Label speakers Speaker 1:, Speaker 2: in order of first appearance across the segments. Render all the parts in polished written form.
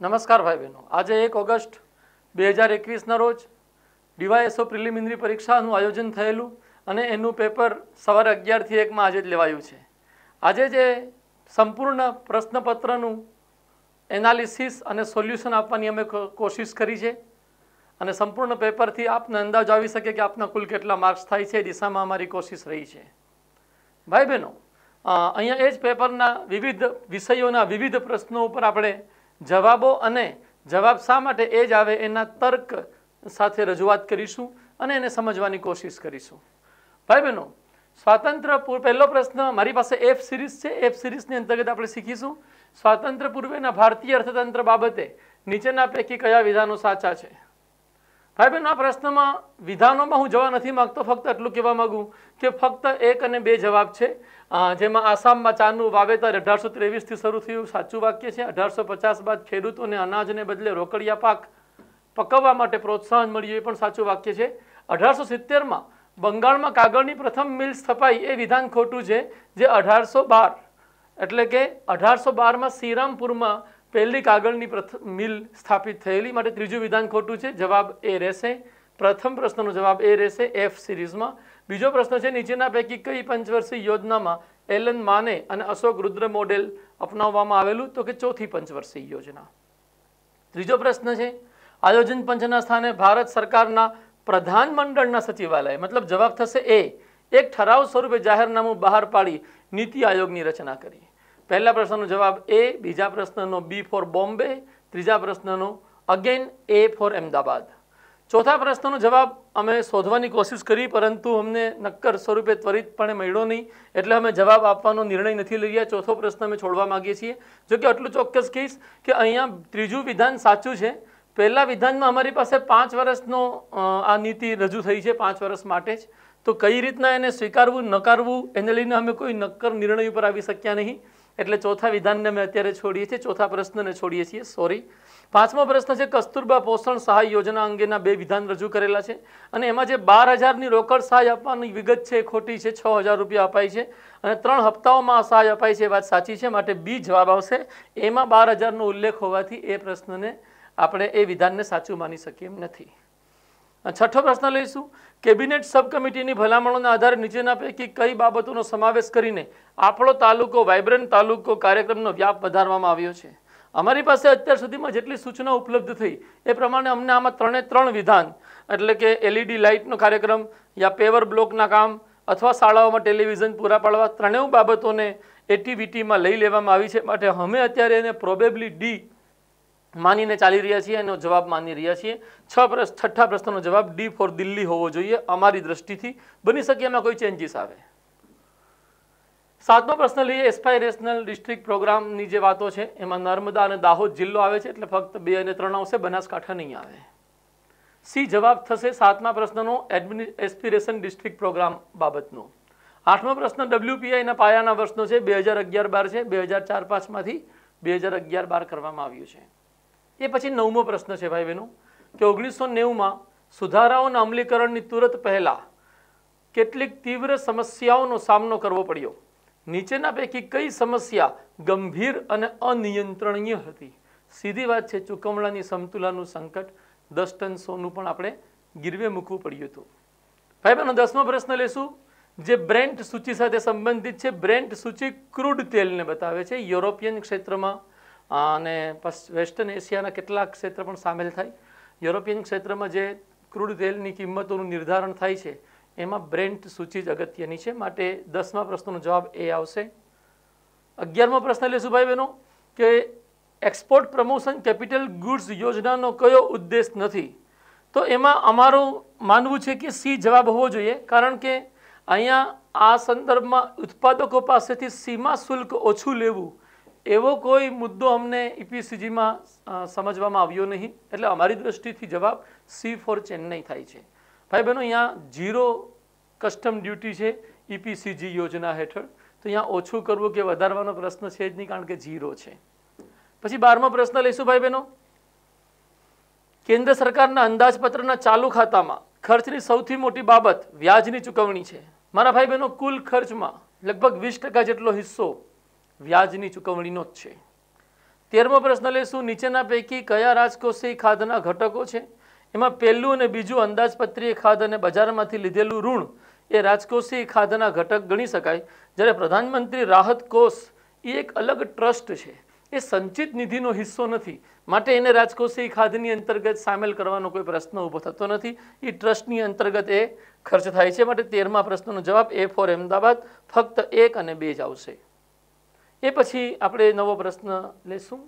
Speaker 1: નમસ્કાર ભાઈ બહેનો, આજે 1 ઓગસ્ટ 2021ના રોજ ડીવાયએસઓ પ્રિલિમિનરી પરીક્ષાનું આયોજન થયેલું અને એનું પેપર સવારે 11 થી 1 આજે જ લેવાયું છે। આજે જે સંપૂર્ણ પ્રશ્નપત્રનું એનાલિસિસ અને સોલ્યુશન આપવાની અમે કોશિશ કરી છે અને સંપૂર્ણ પેપરથી આપને અંદાજ આવી શકે કે આપના કુલ કેટલા માર્ક્સ થાય છે, દિશામાં અમારી કોશિશ રહી છે। ભાઈ બહેનો, અહીંયા એ જ પેપરના વિવિધ વિષયોના વિવિધ પ્રશ્નો ઉપર આપણે જવાબો અને જવાબ શા માટે એ જ આવે એના તર્ક સાથે રજૂઆત કરીશું અને એને સમજવાની કોશિશ કરીશું। ભાઈ બહેનો, સ્વાતંત્ર્ય પહેલો પ્રશ્ન મારી પાસે એફ સિરીઝ છે। એફ સિરીઝની અંતર્ગત આપણે શીખીશું સ્વાતંત્ર્ય પૂર્વેના ભારતીય અર્થતંત્ર બાબતે નીચેના પૈકી કયા વિધાનો સાચા છે। ભાઈ બહેનો, આ પ્રશ્નમાં વિધાનોમાં હું જવા નથી માગતો, ફક્ત એટલું કહેવા માગું કે ફક્ત 1 અને 2 જવાબ છે, જેમાં આસામમાં ચાનું વાવેતર 1823થી શરૂ થયું, સાચું વાક્ય છે। 1850 બાદ ખેડૂતોને અનાજને બદલે રોકડિયા પાક પકવવા માટે પ્રોત્સાહન મળ્યું, એ પણ સાચું વાક્ય છે। 1870માં બંગાળમાં કાગળની પ્રથમ મિલ સ્થપાઈ, એ વિધાન ખોટું છે, જે 1812 એટલે કે 1812માં શ્રીરામપુરમાં પહેલી કાગળની મિલ સ્થાપિત થયેલી, માટે ત્રીજું વિધાન ખોટું છે। જવાબ એ રહેશે, પ્રથમ પ્રશ્નનો જવાબ એ રહેશે એફ સિરીઝમાં। બીજો પ્રશ્ન છે, નીચેના પૈકી કઈ પંચવર્ષીય યોજનામાં એલન માને અને અશોક રુદ્ર મોડેલ અપનાવવામાં આવેલું? તો કે ચોથી પંચવર્ષીય યોજના। ત્રીજો પ્રશ્ન છે, આયોજન પંચના સ્થાને ભારત સરકારના પ્રધાનમંડળના સચિવાલય, મતલબ જવાબ થશે એ, એક ઠરાવ સ્વરૂપે જાહેરનામું બહાર પાડી નીતિ આયોગની રચના કરી। પહેલા પ્રશ્નનો જવાબ એ, બીજા પ્રશ્નનો બી ફોર બોમ્બે, ત્રીજા પ્રશ્નનો અગેન એ ફોર અમદાવાદ। ચોથા પ્રશ્નનો જવાબ અમે શોધવાની કોશિશ કરી, પરંતુ અમને નક્કર સ્વરૂપે ત્વરિતપણે મળ્યો નહીં, એટલે અમે જવાબ આપવાનો નિર્ણય નથી લઈ રહ્યા। ચોથો પ્રશ્ન અમે છોડવા માગીએ છીએ। જો કે આટલું ચોક્કસ કહીશ કે અહીંયા ત્રીજું વિધાન સાચું છે। પહેલા વિધાનમાં અમારી પાસે 5 વર્ષનો આ નીતિ રજૂ થઈ છે, 5 વર્ષ માટે જ, તો કઈ રીતના એને સ્વીકારવું નકારવું એને લઈને અમે કોઈ નક્કર નિર્ણય ઉપર આવી શક્યા નહીં, એટલે ચોથા વિધાનને અમે અત્યારે છોડીએ છીએ, ચોથા પ્રશ્નને છોડીએ છીએ, સોરી। પાંચમો પ્રશ્ન છે, કસ્તુરબા પોષણ સહાય યોજના અંગેના 2 વિધાન રજૂ કરેલા છે અને એમાં જે 12,000ની રોકડ સહાય આપવાની વિગત છે એ ખોટી છે। 6,000 રૂપિયા અપાય છે અને 3 હપ્તાઓમાં આ સહાય અપાય છે, એ વાત સાચી છે, માટે બી જવાબ આવશે। એમાં 12,000નો ઉલ્લેખ હોવાથી એ પ્રશ્નને આપણે એ વિધાનને સાચું માની શકીએ એમ નથી। છઠ્ઠો પ્રશ્ન લઈશું, કેબિનેટ સબ કમિટીની ભલામણોના આધારે નીચેના પૈકી કઈ બાબતોનો સમાવેશ કરીને આપણો તાલુકો વાઇબ્રન્ટ તાલુકો કાર્યક્રમનો વ્યાપ વધારવામાં આવ્યો છે? અમારી પાસે અત્યાર સુધીમાં જેટલી સૂચના ઉપલબ્ધ થઈ એ પ્રમાણે અમને આમાં 3 વિધાન, એટલે કે એલઈડી લાઇટનો કાર્યક્રમ યા પેવર બ્લોકના કામ અથવા શાળાઓમાં ટેલિવિઝન પૂરા પાડવા, 3 બાબતોને એટીવીટીમાં લઈ લેવામાં આવી છે, માટે અમે અત્યારે એને પ્રોબેબલી ડી માનીને ચાલી રહ્યા છીએ, એનો જવાબ માની રહ્યા છીએ। છઠ્ઠા પ્રશ્નનો જવાબ ડી ફોર દિલ્હી હોવો જોઈએ અમારી દ્રષ્ટિથી, બની શકે એમાં કોઈ ચેન્જીસ આવે। સાતમો પ્રશ્ન લઈએ, એસ્પાયરેશનલ ડિસ્ટ્રિક્ટ પ્રોગ્રામની જે વાતો છે એમાં નર્મદા અને દાહોદ જિલ્લો આવે છે, એટલે ફક્ત 2 અને 3 આવશે, બનાસકાંઠા નહીં આવે। સી જવાબ થશે સાતમા પ્રશ્નનો એસ્પિરેશન ડિસ્ટ્રિક્ટ પ્રોગ્રામ બાબતનો। આઠમો પ્રશ્ન WPIના પાયાના વર્ષનો છે, 2011-12 છે, 2004-5માંથી 2011-12 કરવામાં આવ્યું છે। એ પછી 9મો પ્રશ્ન છે ભાઈ બહેનો, કે 1990માં સુધારાઓના અમલીકરણની તુરત પહેલા કેટલીક તીવ્ર સમસ્યાઓનો સામનો કરવો પડ્યો? નીચેના પૈકી કઈ સમસ્યા ગંભીર અને અનિયંત્રણીય હતી? સીધી વાત છે, ચૂકવણાની સમતુલાનું સંકટ, 10 ટન સોનું પણ આપણે ગીરવે મૂકવું પડ્યું હતું। ભાઈ બહેનો, 10મો પ્રશ્ન લેશું, જે બ્રેન્ટ સૂચિ સાથે સંબંધિત છે। બ્રેન્ટ સૂચિ ક્રૂડ તેલને બતાવે છે, યુરોપિયન ક્ષેત્રમાં અને વેસ્ટર્ન એશિયાના કેટલાક ક્ષેત્ર પણ સામેલ થાય। યુરોપિયન ક્ષેત્રમાં જે ક્રૂડ તેલની કિંમતોનું નિર્ધારણ થાય છે એમાં બ્રેન્ટ સૂચિ જ અગત્યની છે, માટે 10મા પ્રશ્નનો જવાબ એ આવશે। 11મો પ્રશ્ન લેશું ભાઈ બહેનો, કે એક્સપોર્ટ પ્રમોશન કેપિટલ ગુડ્સ યોજનાનો કયો ઉદ્દેશ નથી? તો એમાં અમારું માનવું છે કે સી જવાબ હોવો જોઈએ, કારણ કે અહીંયા આ સંદર્ભમાં ઉત્પાદકો પાસેથી સીમા શુલ્ક ઓછું લેવું એવો કોઈ મુદ્દો અમને ઈપીસીજીમાં સમજવામાં આવ્યો નહીં, એટલે અમારી દ્રષ્ટિથી જવાબ સી ફોર ચેન્નઈ થાય છે। ભાઈ બહેનો, અહીંયા 0 કસ્ટમ ડ્યુટી છે ઈપીસીજી યોજના હેઠળ, તો અહીંયા ઓછું કરવું કે વધારવાનો પ્રશ્ન છે જ નહીં, કારણ કે 0 છે। પછી 12મો પ્રશ્ન લઈશું ભાઈ બહેનો, કેન્દ્ર સરકારના અંદાજપત્રના ચાલુ ખાતામાં ખર્ચની સૌથી મોટી બાબત વ્યાજની ચૂકવણી છે। મારા ભાઈ બહેનો, કુલ ખર્ચમાં લગભગ 20% જેટલો હિસ્સો વ્યાજની ચૂકવણીનો જ છે। 13મો પ્રશ્ન લઈશું, નીચેના પૈકી કયા રાજકોષીય ખાધના ઘટકો છે? એમાં પહેલું અને બીજું અંદાજપત્રીય ખાધ અને બજારમાંથી લીધેલું ઋણ એ રાજકોષીય ખાધના ઘટક ગણી શકાય, જ્યારે પ્રધાનમંત્રી રાહત કોષ એ એક અલગ ટ્રસ્ટ છે, એ સંચિત નિધિનો હિસ્સો નથી, માટે એને રાજકોષીય ખાધની અંતર્ગત સામેલ કરવાનો કોઈ પ્રશ્ન ઊભો થતો નથી. એ ટ્રસ્ટની અંતર્ગત એ ખર્ચ થાય છે, માટે 13મા પ્રશ્નનો જવાબ એ ફોર અમદાવાદ ફક્ત 1 અને 2 જ આવશે. એ પછી આપણે નવો પ્રશ્ન લેશું.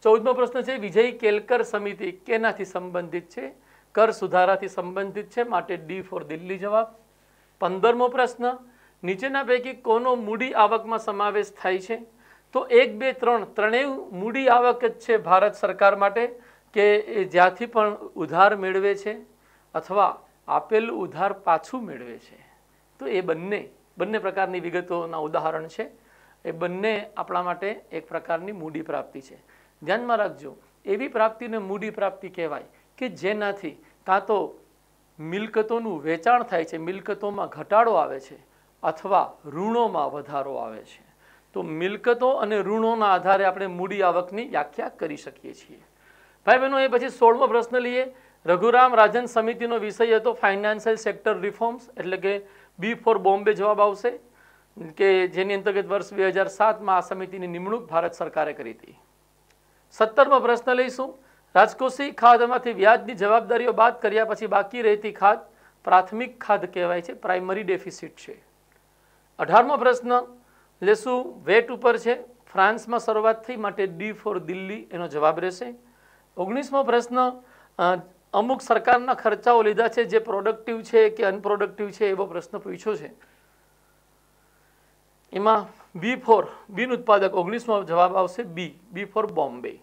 Speaker 1: 14મો પ્રશ્ન છે, વિજય કેલકર સમિતિ કેનાથી સંબંધિત છે? કર સુધારાથી સંબંધિત છે, માટે ડી ફોર દિલ્હી જવાબ. 15મો પ્રશ્ન, નીચેના પૈકી કોનો મૂડી આવકમાં સમાવેશ થાય છે? તો 1, 2, 3 ત્રણેય મૂડી આવક જ છે ભારત સરકાર માટે, કે જ્યાંથી પણ ઉધાર મેળવે છે અથવા આપેલું ઉધાર પાછું મેળવે છે. તો એ બંને પ્રકારની વિગતોના ઉદાહરણ છે. એ બંને આપણા માટે એક પ્રકારની મૂડી પ્રાપ્તિ છે. ધ્યાનમાં રાખજો, એવી પ્રાપ્તિને મૂડી પ્રાપ્તિ કહેવાય કે જેનાથી કાં તો મિલકતોનું વેચાણ થાય છે, મિલકતોમાં ઘટાડો આવે છે, અથવા ઋણોમાં વધારો આવે છે. તો મિલકતો અને ઋણોના આધારે આપણે મૂડી આવકની વ્યાખ્યા કરી શકીએ છીએ. ભાઈ બહેનો, એ પછી 16મો પ્રશ્ન લઈએ. રઘુરામ રાજન સમિતિનો વિષય હતો ફાઇનાન્શિયલ સેક્ટર રિફોર્મ્સ, એટલે કે બી ફોર બોમ્બે જવાબ આવશે, કે જેની અંતર્ગત વર્ષ 2007માં આ સમિતિની નિમણૂક ભારત સરકારે કરી હતી. 17મો પ્રશ્ન લઈશું. રાજકોષીય ખાધમાંથી વ્યાજની જવાબદારીઓ બાદ કર્યા પછી બાકી રહેતી ખાધ પ્રાથમિક ખાધ કહેવાય છે, પ્રાઇમરી ડેફિસિટ છે. 18મો પ્રશ્ન લેશું, વેટ ઉપર છે, ફ્રાન્સમાં શરૂઆત થઈ, માટે ડી ફોર દિલ્હી એનો જવાબ રહેશે. 19મો પ્રશ્ન, અમુક સરકારના ખર્ચાઓ લીધા છે જે પ્રોડક્ટિવ છે કે અનપ્રોડક્ટિવ છે, એવો પ્રશ્ન પૂછ્યો છે. એમાં બી ફોર બિન ઉત્પાદક 19મો જવાબ આવશે બી ફોર બોમ્બે.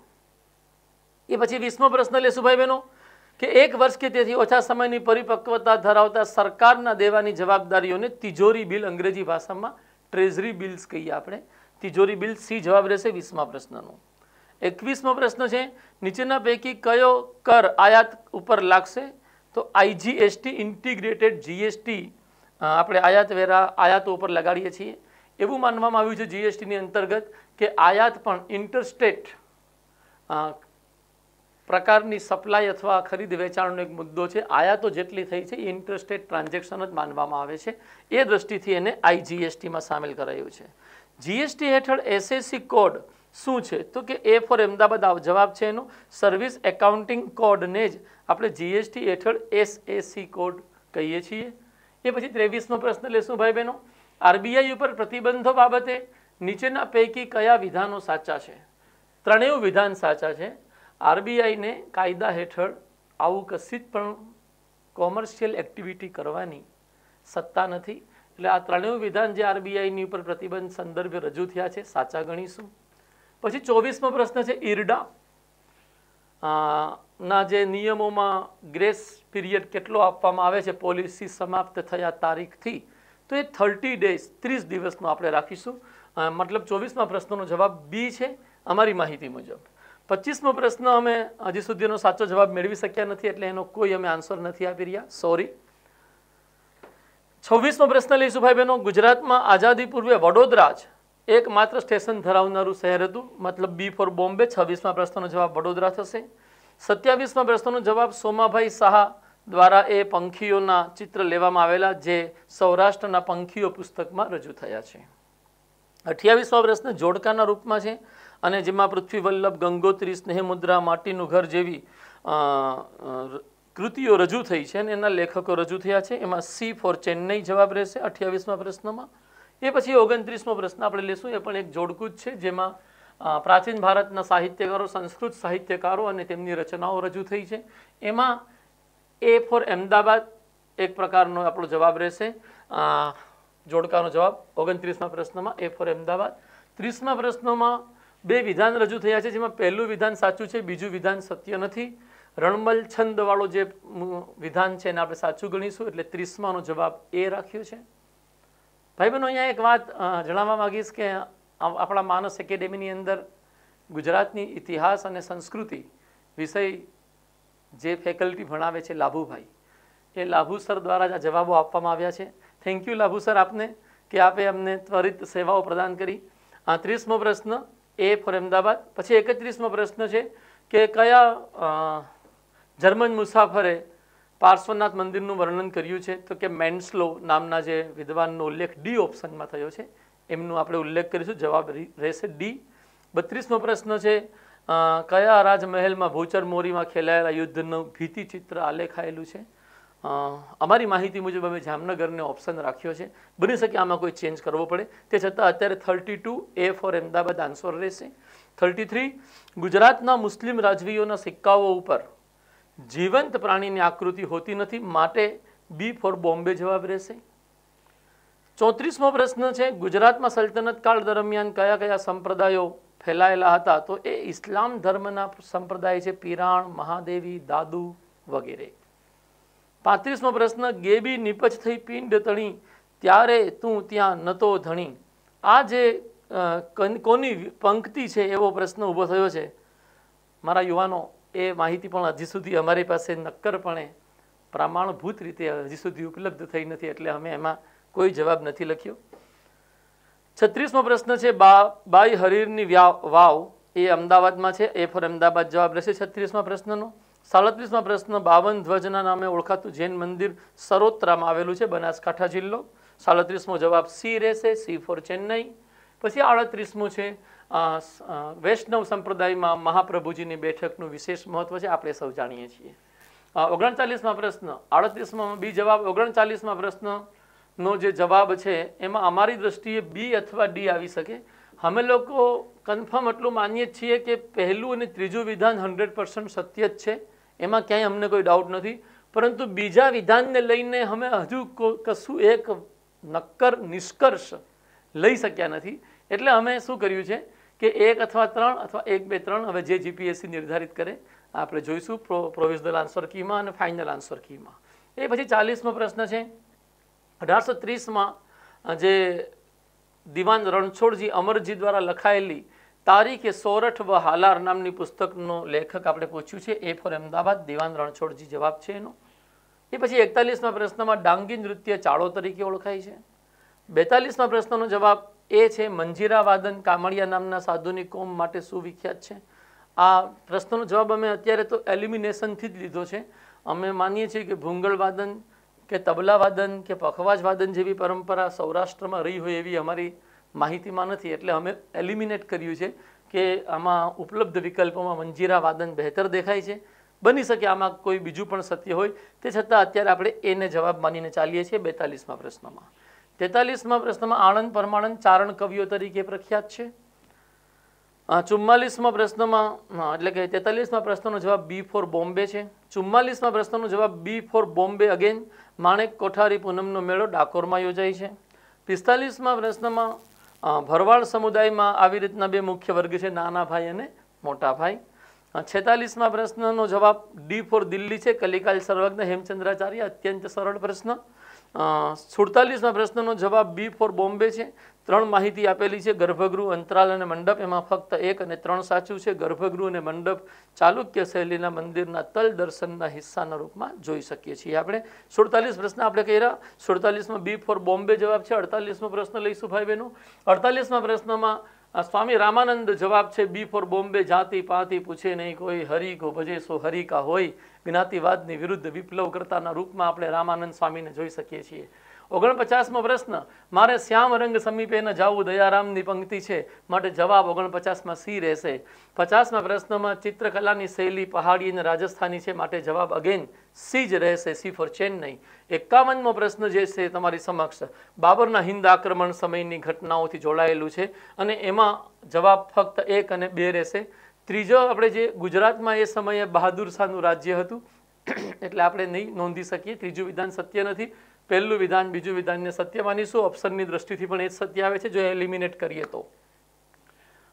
Speaker 1: એ પછી 20મો પ્રશ્ન લેશું ભાઈ બહેનો, કે 1 વર્ષ કે તેથી ઓછા સમયની પરિપક્વતા ધરાવતા સરકારના દેવાની જવાબદારીઓને તિજોરી બિલ, અંગ્રેજી ભાષામાં ટ્રેઝરી બિલ્સ કહીએ આપણે, તિજોરી બિલ. સી જવાબ રહેશે 20મા પ્રશ્નનો. 21મો પ્રશ્ન છે, નીચેના પૈકી કયો કર આયાત ઉપર લાગશે? તો આઈજીએસટી, ઇન્ટિગ્રેટેડ જીએસટી, આપણે આયાત વેરા આયાતો ઉપર લગાડીએ છીએ. એવું માનવામાં આવ્યું છે જીએસટીની અંતર્ગત કે આયાત પણ ઇન્ટરસ્ટેટ પ્રકારની સપ્લાય અથવા ખરીદ વેચાણનો એક મુદ્દો છે. આયાતો જેટલી થઈ છે એ ઇન્ટરસ્ટેટ ટ્રાન્ઝેક્શન જ માનવામાં આવે છે. એ દ્રષ્ટિથી એને આઈજીએસટીમાં સામેલ કરાયું છે. જીએસટી હેઠળ એસએસસી કોડ શું છે? તો કે એ ફોર અમદાવાદ જવાબ છે એનો. સર્વિસ એકાઉન્ટિંગ કોડને જ આપણે જીએસટી હેઠળ એસએસસી કોડ કહીએ છીએ. એ પછી 23મો પ્રશ્ન લેશું ભાઈ બહેનો. આરબીઆઈ ઉપર પ્રતિબંધો બાબતે નીચેના પૈકી કયા વિધાનો સાચા છે? ત્રણેય વિધાન સાચા છે. આરબીઆઈને કાયદા હેઠળ આવું કશી પણ કોમર્શિયલ એક્ટિવિટી કરવાની સત્તા નથી. એટલે આ ત્રણેય વિધાન જે આરબીઆઈની ઉપર પ્રતિબંધ સંદર્ભે રજૂ થયા છે સાચા ગણીશું. પછી 24મો પ્રશ્ન છે, ઈરડા ના જે નિયમોમાં ગ્રેસ પીરિયડ કેટલો આપવામાં આવે છે પોલિસી સમાપ્ત થયા તારીખથી? તો એ 30 ડેઝ, 30 દિવસનો આપણે રાખીશું. મતલબ 24મા પ્રશ્નનો જવાબ બી છે અમારી માહિતી મુજબ. 25મો પ્રશ્ન અમે હજી સુધીનો સાચો જવાબ મેળવી શક્યા નથી, એટલે એનો કોઈ અમે આન્સર નથી આપી રહ્યા, સોરી. 26મો પ્રશ્ન લઈશું ભાઈ બહેનો. ગુજરાતમાં આઝાદી પૂર્વે વડોદરા જ એકમાત્ર સ્ટેશન ધરાવનારું શહેર હતું, મતલબ બી ફોર બોમ્બે. 26મા પ્રશ્નનો જવાબ વડોદરા થશે. 27મા પ્રશ્નનો જવાબ સોમાભાઈ શાહ દ્વારા એ પંખીઓના ચિત્ર લેવામાં આવેલા જે સૌરાષ્ટ્રના પંખીઓ પુસ્તકમાં રજૂ થયા છે. 28મો પ્રશ્ન જોડકાના રૂપમાં છે અને જેમાં પૃથ્વી વલ્લભ, ગંગોત્રી, સ્નેહમુદ્રા, માટીનું ઘર જેવી કૃતિઓ રજૂ થઈ છે અને એના લેખકો રજૂ થયા છે. એમાં સી ફોર ચેન્નઈ જવાબ રહેશે 28મા પ્રશ્નમાં. એ પછી 29મો પ્રશ્ન આપણે લેશું. એ પણ એક જોડકું જ છે જેમાં પ્રાચીન ભારતના સાહિત્યકારો, સંસ્કૃત સાહિત્યકારો અને તેમની રચનાઓ રજૂ થઈ છે. એમાં એ ફોર અમદાવાદ એક પ્રકારનો આપણો જવાબ રહેશે. જોડકાનો જવાબ 29મા પ્રશ્નમાં એ ફોર અમદાવાદ. 30મા પ્રશ્નોમાં 2 વિધાન રજૂ થયા છે, જેમાં પહેલું વિધાન સાચું છે, બીજું વિધાન સત્ય નથી. રણમલ છંદવાળો જે વિધાન છે એને આપણે સાચું ગણીશું, એટલે 30માનો જવાબ એ રાખ્યો છે. ભાઈ બહેનો, અહીંયા એક વાત જણાવવા માગીશ કે આપણા માનસ એકેડેમીની અંદર ગુજરાતની ઇતિહાસ અને સંસ્કૃતિ વિષય જે ફેકલ્ટી ભણાવે છે લાભુભાઈ, એ લાભુ સર દ્વારા જ આ જવાબો આપવામાં આવ્યા છે. થેન્ક યુ લાભુ સર આપને કે આપે અમને ત્વરિત સેવાઓ પ્રદાન કરી. 30મો પ્રશ્ન, ए ફોર અમદાવાદ. પછી 31મો પ્રશ્ન છે કે કયા જર્મન મુસાફરે પાર્શ્વનાથ મંદિરનું વર્ણન કર્યું છે? તો કે મેન્સલો નામના જે વિદ્વાનનો ઉલ્લેખ ડી ઓપ્શનમાં થયો છે, એમનું આપણે ઉલ્લેખ કરીશું. જવાબ રહેશે ડી. 32મો પ્રશ્ન છે કયા રાજમહેલમાં ભૂચર મોરીમાં ખેલાયેલા યુદ્ધનું ભીતિ ચિત્ર આલેખાયેલું છે? અમારી માહિતી મુજબ અમે જામનગરને ઓપ્શન રાખ્યો છે. બની શકે આમાં કોઈ ચેન્જ કરવો પડે, તે છતાં અત્યારે 32 એ ફોર અમદાવાદ આન્સર રહેશે. 33 ગુજરાતના મુસ્લિમ રાજવીઓના સિક્કાઓ ઉપર જીવંત પ્રાણીની આકૃતિ હોતી નથી, માટે બી ફોર બોમ્બે જવાબ રહેશે. 34મો પ્રશ્ન છે ગુજરાતમાં સલ્તનત કાળ દરમિયાન કયા કયા સંપ્રદાયો ફેલાયેલા હતા? તો એ ઇસ્લામ ધર્મના સંપ્રદાય છે, પિરાણ, મહાદેવી, દાદુ વગેરે. 35મો પ્રશ્ન ગેબી નિપજ થઈ પિંડ તણી ત્યારે તું ત્યાં નતો ધણી. આ જે કોની પંક્તિ છે એવો પ્રશ્ન ઊભો થયો છે મારા યુવાનો. એ માહિતી પણ હજી સુધી અમારી પાસે નક્કરપણે પ્રમાણભૂત રીતે હજી સુધી ઉપલબ્ધ થઈ નથી, એટલે અમે એમાં કોઈ જવાબ નથી લખ્યો. 36મો પ્રશ્ન છે બાઈ હરીરની વાવ એ અમદાવાદમાં છે, એ ફોર અમદાવાદ જવાબ રહેશે 36મા પ્રશ્નનો. 37મા પ્રશ્ન 52 ધ્વજના નામે ઓળખાતું જૈન મંદિર સરોત્રામાં આવેલું છે, બનાસકાંઠા જિલ્લો. 37મો જવાબ સી રહેશે, સી ફોર ચેન્નઈ. પછી 38મું છે વૈષ્ણવ સંપ્રદાયમાં મહાપ્રભુજીની બેઠકનું વિશેષ મહત્વ છે, આપણે સૌ જાણીએ છીએ. 39મા પ્રશ્ન 38માં બી જવાબ. 39મા પ્રશ્નનો જે જવાબ છે એમાં અમારી દ્રષ્ટિએ બી અથવા ડી આવી શકે. અમે લોકો કન્ફર્મ એટલું માનીએ છીએ કે પહેલું અને ત્રીજું વિધાન 100% સત્ય જ છે, એમાં ક્યાંય અમને કોઈ ડાઉટ નથી. પરંતુ બીજા વિધાનને લઈને અમે હજુ કશું એક નક્કર નિષ્કર્ષ લઈ શક્યા નથી. એટલે અમે શું કર્યું છે કે 1 અથવા 3 અથવા 1, 2, 3 હવે જે જીપીએસસી નિર્ધારિત કરે આપણે જોઈશું પ્રોવિઝનલ આન્સર કીમાં અને ફાઇનલ આન્સર કીમાં. એ પછી 40મો પ્રશ્ન છે 1830માં જે દિવાન રણછોડજી અમરજી દ્વારા લખાયેલી તારીખે સોરઠ વ હાલાર નામની પુસ્તકનો લેખક આપણે પૂછ્યું છે, એ ફોર અમદાવાદ દિવાન રણછોડજી જવાબ છે એનો. એ પછી 41મા પ્રશ્નમાં ડાંગી નૃત્ય ચાળો તરીકે ઓળખાય છે. 42મા પ્રશ્નનો જવાબ એ છે મંજીરા વાદન કામળિયા નામના સાધુની કોમ માટે સુવિખ્યાત છે. આ પ્રશ્નનો જવાબ અમે અત્યારે તો એલિમિનેશનથી જ લીધો છે. અમે માનીએ છીએ કે ભૂંગળ વાદન કે તબલા વાદન કે પખવાજ વાદન જેવી પરંપરા સૌરાષ્ટ્રમાં રહી હોય એવી અમારી માહિતીમાં નથી, એટલે અમે એલિમિનેટ કર્યું છે કે આમાં ઉપલબ્ધ વિકલ્પોમાં મંજીરા વાદન બહેતર દેખાય છે. બની શકે આમાં કોઈ બીજું પણ સત્ય હોય, તે છતાં અત્યારે આપણે એને જવાબ માનીને ચાલીએ છીએ. 42મા પ્રશ્નમાં. 43મા પ્રશ્નમાં આણંદ પરમાણંદ ચારણ કવિઓ તરીકે પ્રખ્યાત છે. 44મા પ્રશ્નમાં એટલે કે 43મા પ્રશ્નનો જવાબ બી ફોર બોમ્બે છે. 44મા પ્રશ્નનો જવાબ બી ફોર બોમ્બે અગેન માણેક કોઠારી પૂનમનો મેળો ડાકોરમાં યોજાય છે. 45મા પ્રશ્નમાં ભરવાડ સમુદાયમાં આવી રીતના બે મુખ્ય વર્ગ છે, નાના ભાઈ અને મોટા ભાઈ. 46મા પ્રશ્નનો જવાબ ડી ફોર દિલ્હી છે, કલિકાલ સર્વજ્ઞ હેમચંદ્રાચાર્ય. અત્યંત સરળ પ્રશ્ન. 47મા પ્રશ્નનો જવાબ બી ફોર બોમ્બે છે. 3 માહિતી આપેલી છે, ગર્ભગૃહ, અંતરાલ અને મંડપ. એમાં ફક્ત 1 અને 3 સાચું છે. ગર્ભગૃહ અને મંડપ ચાલુક્ય શૈલીના મંદિરના તલ દર્શનના હિસ્સાના રૂપમાં જોઈ શકીએ છીએ આપણે. 47 પ્રશ્ન આપણે કર્યા. 47માં બી ફોર બોમ્બે જવાબ છે. 48મો પ્રશ્ન લઈશું ભાઈ બહેનો. 48મા પ્રશ્નમાં સ્વામી રામાનંદ જવાબ છે બી ફોર બોમ્બે. જાતિ પાતિ પૂછે નહીં કોઈ, હરિ કો ભજે સો હરિ કા હોય. જ્ઞાતિવાદની વિરુદ્ધ વિપ્લવકર્તાના રૂપમાં આપણે રામાનંદ સ્વામીને જોઈ શકીએ છીએ. 49મો પ્રશ્ન મારે શ્યામ રંગ સમીપે ન જાવું દયારામની પંક્તિ છે, માટે જવાબ 49માં સી રહેશે. 50મા પ્રશ્નમાં ચિત્રકલાની શૈલી પહાડી અને રાજસ્થાની છે, માટે જવાબ અગેન સી જ રહેશે, સી ફોર ચેન્નઈ. 51મો પ્રશ્ન જે છે તમારી સમક્ષ બાબરના હિન્દ આક્રમણ સમયની ઘટનાઓથી જોડાયેલું છે અને એમાં જવાબ ફક્ત 1 અને 2 રહેશે. ત્રીજો આપણે જે ગુજરાતમાં એ સમયે બહાદુર શાહનું રાજ્ય હતું એટલે આપણે નહીં નોંધી શકીએ. ત્રીજું વિધાન સત્ય નથી. પહેલું વિધાન બીજું વિધાનને સત્ય માનીશું. ઓપ્શનની દ્રષ્ટિથી પણ એ જ સત્ય આવે છે જો એલિમિનેટ કરીએ તો.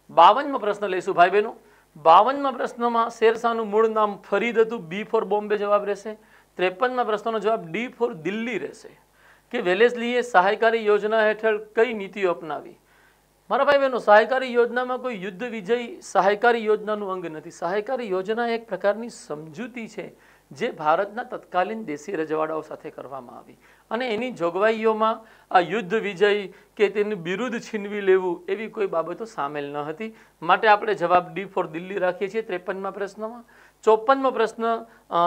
Speaker 1: 52મો પ્રશ્ન લઈશું ભાઈ બહેનો. 52મા પ્રશ્નમાં શેરશાહનું મૂળ નામ ફરીદ હતું, બી ફોર બોમ્બે જવાબ રહેશે. 53મા પ્રશ્નનો જવાબ ડી ફોર દિલ્હી રહેશે. કે વેલેસ્લીએ સહાયકારી યોજના હેઠળ કઈ નીતિઓ અપનાવી? મારા ભાઈ બહેનો, સહાયકારી યોજનામાં કોઈ યુદ્ધ વિજય સહાયકારી યોજનાનું અંગ નથી. સહાયકારી યોજના એક પ્રકારની સમજૂતી છે જે ભારતના તત્કાલીન દેશી રજવાડાઓ સાથે કરવામાં આવી અને એની જોગવાઈઓમાં આ યુદ્ધ વિજય કે તેનું બિરુદ છીનવી લેવું એવી કોઈ બાબતો સામેલ ન હતી. માટે આપણે જવાબ ડી ફોર દિલ્હી રાખીએ છીએ 53મા પ્રશ્નમાં. 54મો પ્રશ્ન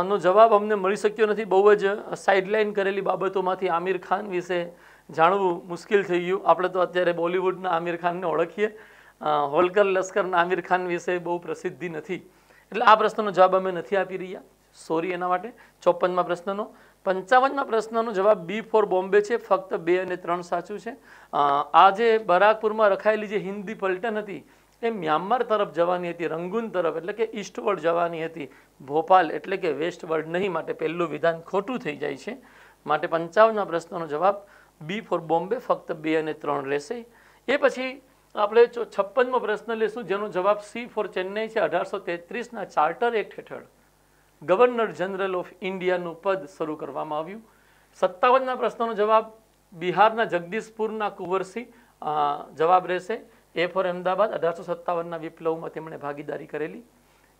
Speaker 1: નો જવાબ અમને મળી શક્યો નથી. બહુ જ સાઇડલાઇન કરેલી બાબતોમાંથી આમિર ખાન વિશે જાણવું મુશ્કેલ થઈ ગયું. આપણે તો અત્યારે બોલિવૂડના આમિર ખાનને ઓળખીએ, હોલકર લશ્કરના આમિર ખાન વિશે બહુ પ્રસિદ્ધિ નથી, એટલે આ પ્રશ્નનો જવાબ અમે નથી આપી રહ્યા, સોરી એના માટે. 54મા પ્રશ્નનો. 55મા પ્રશ્નનો જવાબ બી ફોર બોમ્બે છે. ફક્ત 2 અને 3 સાચું છે. આ જે બરાકપુરમાં રખાયેલી જે હિન્દી પલટન હતી એ મ્યાનમાર તરફ જવાની હતી, રંગૂન તરફ, એટલે કે ઈસ્ટવર્ડ જવાની હતી, ભોપાલ એટલે કે વેસ્ટ વર્લ્ડ નહીં. માટે પહેલું વિધાન ખોટું થઈ જાય છે. માટે 55મા પ્રશ્નનો જવાબ બી ફોર બોમ્બે ફક્ત 2 અને 3 રહેશે. એ પછી આપણે 56મો પ્રશ્ન લેશું જેનો જવાબ સી ફોર ચેન્નઈ છે. 1833ના ચાર્ટર એક્ટ હેઠળ ગવર્નર જનરલ ઓફ ઇન્ડિયાનું પદ શરૂ કરવામાં આવ્યું. 57ના પ્રશ્નનો જવાબ બિહારના જગદીશપુરના કુંવરસિંહ જવાબ રહેશે. એ ફોર અમદાવાદ. 1857ના વિપ્લવમાં તેમણે ભાગીદારી કરેલી.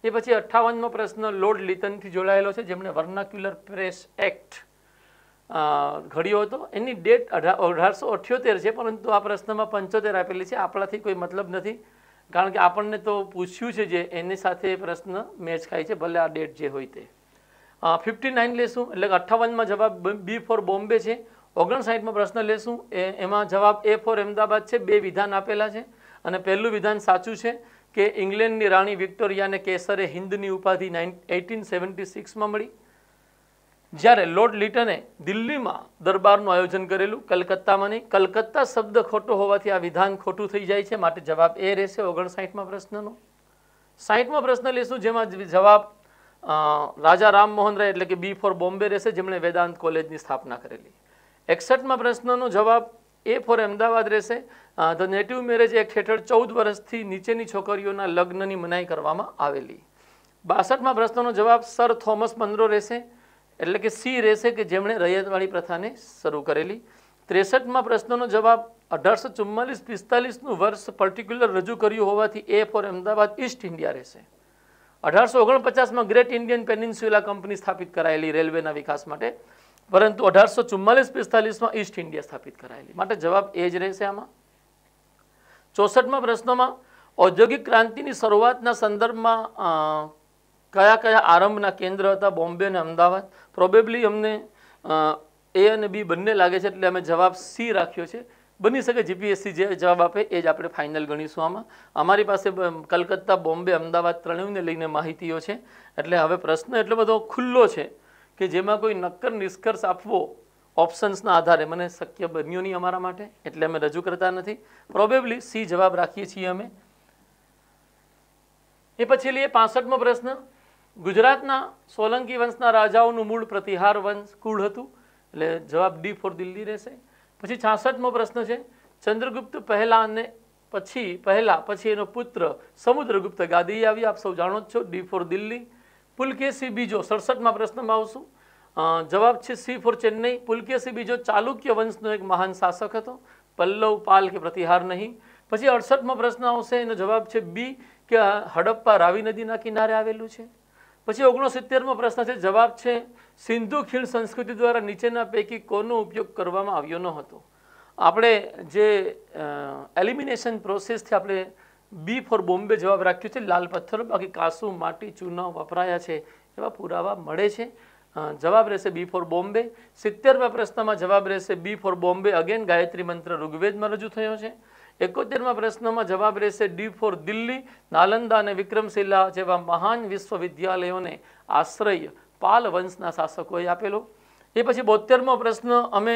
Speaker 1: એ પછી 58મો પ્રશ્ન લોર્ડ લિટનથી જોડાયેલો છે, જેમણે વર્નાક્યુલર પ્રેસ એક્ટ ઘડ્યો હતો. એની ડેટ 1878 છે, પરંતુ આ પ્રશ્નમાં 75 આપેલી છે. આપણાથી કોઈ મતલબ નથી, કારણ કે આપણને તો પૂછ્યું છે જે એની સાથે પ્રશ્ન મેચ ખાય છે, ભલે આ ડેટ જે હોય તે. 59 લેશું, એટલે કે 58માં જવાબ બી ફોર બોમ્બે છે. 59માં પ્રશ્ન લેશું, એમાં જવાબ એ ફોર અમદાવાદ છે. 2 વિધાન આપેલા છે અને પહેલું વિધાન સાચું છે કે ઇંગ્લેન્ડની રાણી વિક્ટોરિયાને કેસરે હિન્દની ઉપાધિ 1876માં મળી, જ્યારે લોર્ડ લિટને દિલ્હીમાં દરબારનું આયોજન કરેલું, કલકત્તામાં નહીં. કલકત્તા શબ્દ ખોટો હોવાથી આ વિધાન ખોટું થઈ જાય છે, માટે જવાબ એ રહેશે 59મા પ્રશ્નનો. 60મો પ્રશ્ન લેશું, જેમાં જવાબ રાજા રામમોહન રાય એટલે કે બી ફોર બોમ્બે રહેશે, જેમણે વેદાંત કોલેજની સ્થાપના કરેલી. 61મા પ્રશ્નનો જવાબ એ ફોર અમદાવાદ રહેશે. ધ નેટિવ મેરેજ એક્ટ હેઠળ 14 વર્ષથી નીચેની છોકરીઓના લગ્નની મનાઈ કરવામાં આવેલી. 62મા પ્રશ્નનો જવાબ સર થોમસ મનરો રહેશે, એટલે કે સી રહેશે, કે જેમણે રૈયતવાળી પ્રથાને શરૂ કરેલી. 63મા પ્રશ્નનો જવાબ 1844-45નું વર્ષ પર્ટિક્યુલર રજૂ કર્યું હોવાથી એ ફોર અમદાવાદ ઈસ્ટ ઇન્ડિયા રહેશે. 1849માં ગ્રેટ ઇન્ડિયન પેનિન્સ્યુલા કંપની સ્થાપિત કરાયેલી રેલવેના વિકાસ માટે, પરંતુ 1844-45માં ઈસ્ટ ઇન્ડિયા સ્થાપિત કરાયેલી, માટે જવાબ એ જ રહેશે આમાં. 64મા પ્રશ્નમાં ઔદ્યોગિક ક્રાંતિની શરૂઆતના સંદર્ભમાં કયા કયા આરંભના કેન્દ્ર હતા, બોમ્બે અને અમદાવાદ. પ્રોબેબલી અમને એ અને બી બંને લાગે છે, એટલે અમે જવાબ સી રાખ્યો છે. બની શકે જીપીએસસી જે જવાબ આપે એ જ આપણે ફાઇનલ ગણીશું. આમાં અમારી પાસે કલકત્તા, બોમ્બે, અમદાવાદ ત્રણેયને લઈને માહિતીઓ છે, એટલે હવે પ્રશ્ન એટલો બધો ખુલ્લો છે કે જેમાં કોઈ નક્કર નિષ્કર્ષ આપવો ઓપ્શન્સના આધારે મને શક્ય બન્યો નહીં અમારા માટે, એટલે અમે રજૂ કરતા નથી. પ્રોબેબલી સી જવાબ રાખીએ છીએ અમે. એ પછી લઈએ 65મો પ્રશ્ન. ગુજરાતના સોલંકી વંશના રાજાઓનું મૂળ પ્રતિહાર વંશ કુળ હતું, એટલે જવાબ ડી ફોર દિલ્હી રહેશે. પછી 66મો પ્રશ્ન છે, ચંદ્રગુપ્ત પહેલા પછી એનો પુત્ર સમુદ્રગુપ્ત ગાદી આવી, આપ સૌ જાણો જ છો, ડી ફોર દિલ્હી. પુલકેશી બીજો 67મા પ્રશ્નમાં આવશું, જવાબ છે સી ફોર ચેન્નઈ. પુલકેશી બીજો ચાલુક્ય વંશનો એક મહાન શાસક હતો, પલ્લવ, પાલ કે પ્રતિહાર નહીં. પછી 68મો પ્રશ્ન આવશે, એનો જવાબ છે બી, કે હડપ્પા રાવી નદીના કિનારે આવેલું છે. પછી 69મો પ્રશ્ન છે, જવાબ છે સિંધુ ખીણ સંસ્કૃતિ દ્વારા નીચેના પૈકી કોનો ઉપયોગ કરવામાં આવ્યો ન હતો. આપણે જે એલિમિનેશન પ્રોસેસથી આપણે બી ફોર બોમ્બે જવાબ રાખ્યું છે, લાલ પથ્થરો, બાકી કાસુ, માટી, ચૂનો વપરાયા છે એવા પુરાવા મળે છે. જવાબ રહેશે બી ફોર બોમ્બે. 70મા પ્રશ્નમાં જવાબ રહેશે બી ફોર બોમ્બે. અગેન ગાયત્રી મંત્ર ઋગ્વેદમાં રજૂ થયો છે. 71મા પ્રશ્નમાં જવાબ રહેશે ડી ફોર દિલ્હી. નાલંદા અને વિક્રમશિલા જેવા મહાન વિશ્વવિદ્યાલયોને આશ્રય પાલ વંશના શાસકોએ આપેલો. એ પછી 72મો પ્રશ્ન અમે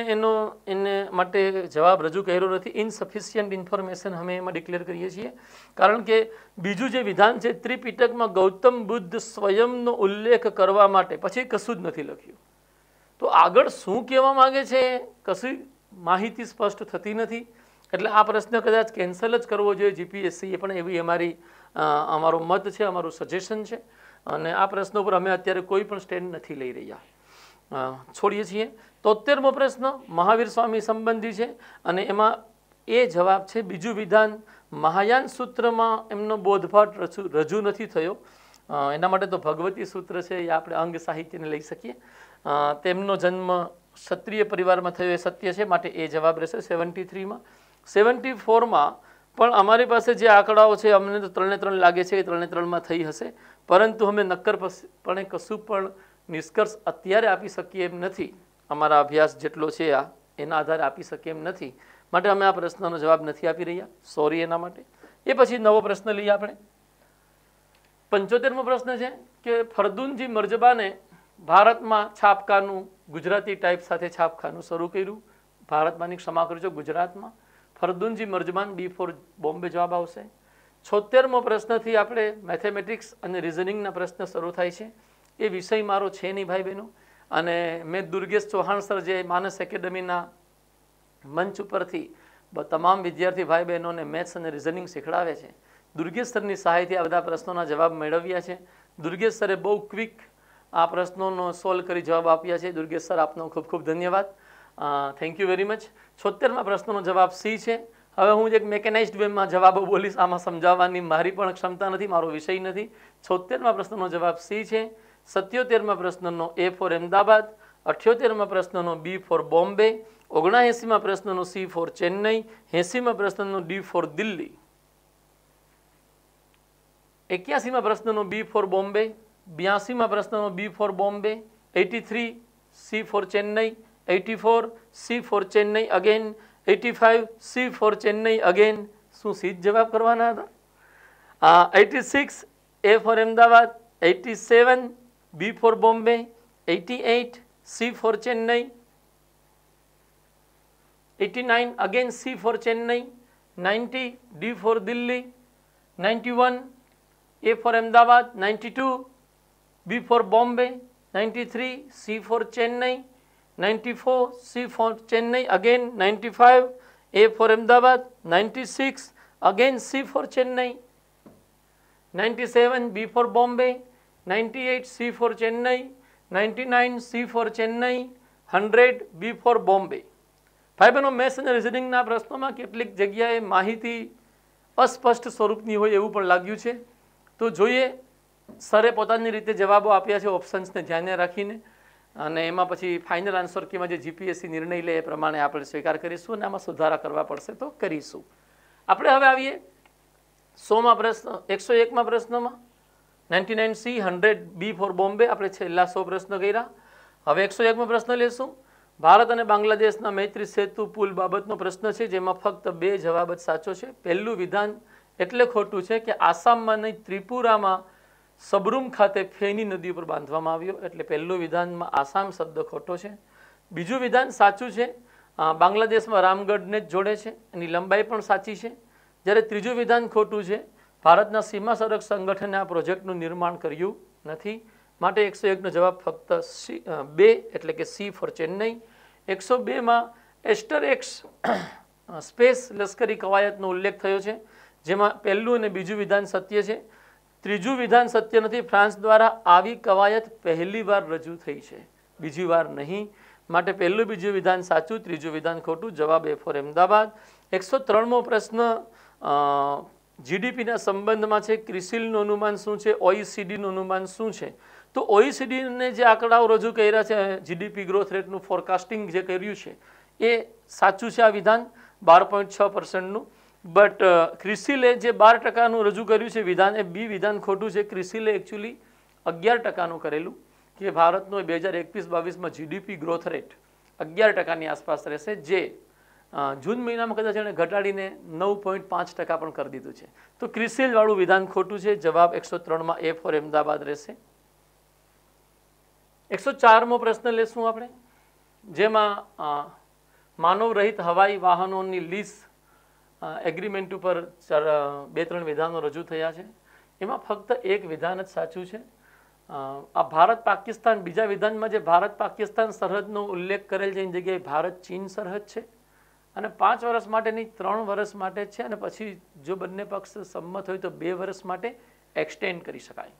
Speaker 1: એને માટે જવાબ રજૂ કર્યો નથી. ઇનસફિશિયન્ટ ઇન્ફોર્મેશન અમે એમાં ડિક્લેર કરીએ છીએ, કારણ કે બીજું જે વિધાન છે ત્રિપિટકમાં ગૌતમ બુદ્ધ સ્વયંનો ઉલ્લેખ કરવા માટે પછી કશું જ નથી લખ્યું. તો આગળ શું કહેવા માગે છે કશી માહિતી સ્પષ્ટ થતી નથી, એટલે આ પ્રશ્ન કદાચ કેન્સલ જ કરવો જોઈએ જીપીએસસી. એ પણ એવી અમારો મત છે, અમારું સજેશન છે, અને આ પ્રશ્નો પર અમે અત્યારે કોઈ પણ સ્ટેન્ડ નથી લઈ રહ્યા, છોડીએ છીએ. 73મો પ્રશ્ન મહાવીર સ્વામી સંબંધી છે, અને એમાં એ જવાબ છે બીજું વિધાન મહાયાન સૂત્રમાં એમનો બોધપાઠ રજૂ નથી થયો. એના માટે તો ભગવતી સૂત્ર છે, એ આપણે અંગ સાહિત્યને લઈ શકીએ. તેમનો જન્મ ક્ષત્રિય પરિવારમાં થયો એ સત્ય છે, માટે એ જવાબ રહેશે 73માં. 74માં પણ અમારી પાસે જે આંકડાઓ છે અમને તો 3 લાગે છે કે 3 થઈ હશે, પરંતુ અમે નક્કરપણે કશું પણ નિષ્કર્ષ અત્યારે આપી શકીએ એમ નથી. અમારા અભ્યાસ જેટલો છે આ એના આધારે આપી શકીએ એમ નથી, માટે અમે આ પ્રશ્નનો જવાબ નથી આપી રહ્યા, સોરી એના માટે. એ પછી નવો પ્રશ્ન લઈએ આપણે. 75મો પ્રશ્ન છે કે ફરદુનજી મર્જબાને ભારતમાં છાપખાનું ગુજરાતી ટાઈપ સાથે છાપખાનું શરૂ કર્યું. ભારતમાંની ક્ષમા કરજો, ગુજરાતમાં. ફરદુનજી મર્જબાન, બી ફોર બોમ્બે જવાબ આવશે. 76મો પ્રશ્નથી આપણે મેથેમેટિક્સ અને રિઝનિંગના પ્રશ્ન શરૂ થાય છે. એ વિષય મારો છે નહીં ભાઈ બહેનો, અને મેં દુર્ગેશ ચૌહાણ સર જે માનસ એકેડમીના મંચ ઉપરથી તમામ વિદ્યાર્થી ભાઈ બહેનોને મેથ્સ અને રિઝનિંગ શીખડાવે છે, દુર્ગેશ સરની સહાયથી આ બધા પ્રશ્નોના જવાબ મેળવ્યા છે. દુર્ગેશ સરે બહુ ક્વિક આ પ્રશ્નોનો સોલ્વ કરી જવાબ આપ્યા છે. દુર્ગેશ સર, આપનો ખૂબ ખૂબ ધન્યવાદ, થેન્ક યુ વેરી મચ. 76મા પ્રશ્નનો જવાબ સી છે. હવે હું એક મેકેનાઇઝ્ડ વેમાં જવાબો બોલીશ, આમાં સમજાવવાની મારી પણ ક્ષમતા નથી, મારો વિષય નથી. 76મા પ્રશ્નનો જવાબ સી છે. 77મા પ્રશ્નનો એ ફોર અમદાવાદ, 78મા પ્રશ્નનો બી ફોર બોમ્બે, 79મા પ્રશ્નનો સી ફોર ચેન્નઈ, 80મા પ્રશ્નનો ડી ફોર દિલ્હી, 81મા પ્રશ્નનો બી ફોર બોમ્બે, 82મા પ્રશ્નનો B for Bombay, 83 C for Chennai, 84 C for Chennai again, 85 C for Chennai again. શું સી જ જવાબ કરવાના હતા? 86 A for Ahmedabad, 87 B for Bombay, 88 C for Chennai, 89 again C for Chennai, 90 D for Delhi, 91 A for Ahmedabad, 92 B for Bombay, 93 C for Chennai, 94 C for Chennai again, 95 A for Ahmedabad, 96 again C for Chennai, 97 B for Bombay, 98 C for Chennai, 99 C for Chennai, 100 B for Bombay. ભાઈ બહેનો, maths અને રિઝનિંગના પ્રશ્નોમાં કેટલીક જગ્યાએ માહિતી અસ્પષ્ટ સ્વરૂપની હોય એવું પણ લાગ્યું છે, તો જોઈએ. સરે પોતાની રીતે જવાબો આપ્યા છે ઓપ્શન્સને ધ્યાને રાખીને, અને એમાં પછી ફાઇનલ આન્સર કેમાં જે જીપીએસસી નિર્ણય લે એ પ્રમાણે આપણે સ્વીકાર કરીશું અને આમાં સુધારા કરવા પડશે તો કરીશું. આપણે હવે આવીએ 100મા પ્રશ્ન, 101મા પ્રશ્નમાં 99 સી, 100 બી ફોર બોમ્બે. આપણે છેલ્લા 100 પ્રશ્ન કર્યા. હવે 101મો પ્રશ્ન લેશું. ભારત અને બાંગ્લાદેશના મૈત્રી સેતુ પુલ બાબતનો પ્રશ્ન છે, જેમાં ફક્ત 2 જવાબ જ સાચો છે. પહેલું વિધાન એટલે ખોટું છે કે આસામમાં નહીં ત્રિપુરામાં સબરૂમ ખાતે ફેની નદી ઉપર બાંધવામાં આવ્યો, એટલે પહેલું વિધાનમાં આસામ શબ્દ ખોટો છે. બીજું વિધાન સાચું છે, બાંગ્લાદેશમાં રામગઢને જ જોડે છે, એની લંબાઈ પણ સાચી છે. જ્યારે ત્રીજું વિધાન ખોટું છે, ભારતના સીમા સડક સંગઠને આ પ્રોજેક્ટનું નિર્માણ કર્યું નથી, માટે 101નો જવાબ ફક્ત 2 એટલે કે સી ફોર ચેન્નઈ. 102માં એસ્ટરેક્સ સ્પેસ લશ્કરી કવાયતનો ઉલ્લેખ થયો છે, જેમાં પહેલું અને બીજું વિધાન સત્ય છે. ત્રીજું વિધાન સત્ય નથી. ફ્રાન્સ દ્વારા આવી કવાયત પહેલી વાર રજૂ થઈ છે, બીજી વાર નહીં, માટે પહેલું બીજું વિધાન સાચું, ત્રીજું વિધાન ખોટું. જવાબ એ ફોર અમદાવાદ. 103મો પ્રશ્ન જીડીપીના સંબંધમાં છે. ક્રિસિલનું અનુમાન શું છે? ઓઈસીડીનું અનુમાન શું છે? તો ઓઈસીડીને જે આંકડાઓ રજૂ કર્યા છે, જીડીપી ગ્રોથ રેટનું ફોરકાસ્ટિંગ જે કર્યું છે એ સાચું છે આ વિધાન, 12.6%નું. બટ ક્રિસિલે જે 12% રજૂ કર્યું છે વિધાન, એ બી વિધાન ખોટું છે. ક્રિસિલે એકચ્યુઅલી 11%નું કરેલું કે ભારતનો 2021-22માં જીડીપી ગ્રોથ રેટ 11%ની આસપાસ રહેશે, જે જૂન મહિનામાં કદાચ એણે ઘટાડીને 9.5% પણ કરી દીધું છે. તો ક્રિસિલવાળું વિધાન ખોટું છે. જવાબ 103માં એ ફોર અમદાવાદ રહેશે. 104મો પ્રશ્ન લેશું આપણે, જેમાં માનવ રહિત હવાઈ વાહનોની લીઝ એગ્રીમેન્ટ ઉપર 2-3 વિધાનો રજૂ થયા છે. એમાં ફક્ત એક વિધાન જ સાચું છે. આ ભારત પાકિસ્તાન, બીજા વિધાનમાં જે ભારત પાકિસ્તાન સરહદનો ઉલ્લેખ કરેલ છે એની જગ્યાએ ભારત ચીન સરહદ છે, અને 5 વર્ષ માટે નહીં 3 વર્ષ માટે છે, અને પછી જો બંને પક્ષ સંમત હોય તો 2 વર્ષ માટે એક્સટેન્ડ કરી શકાય.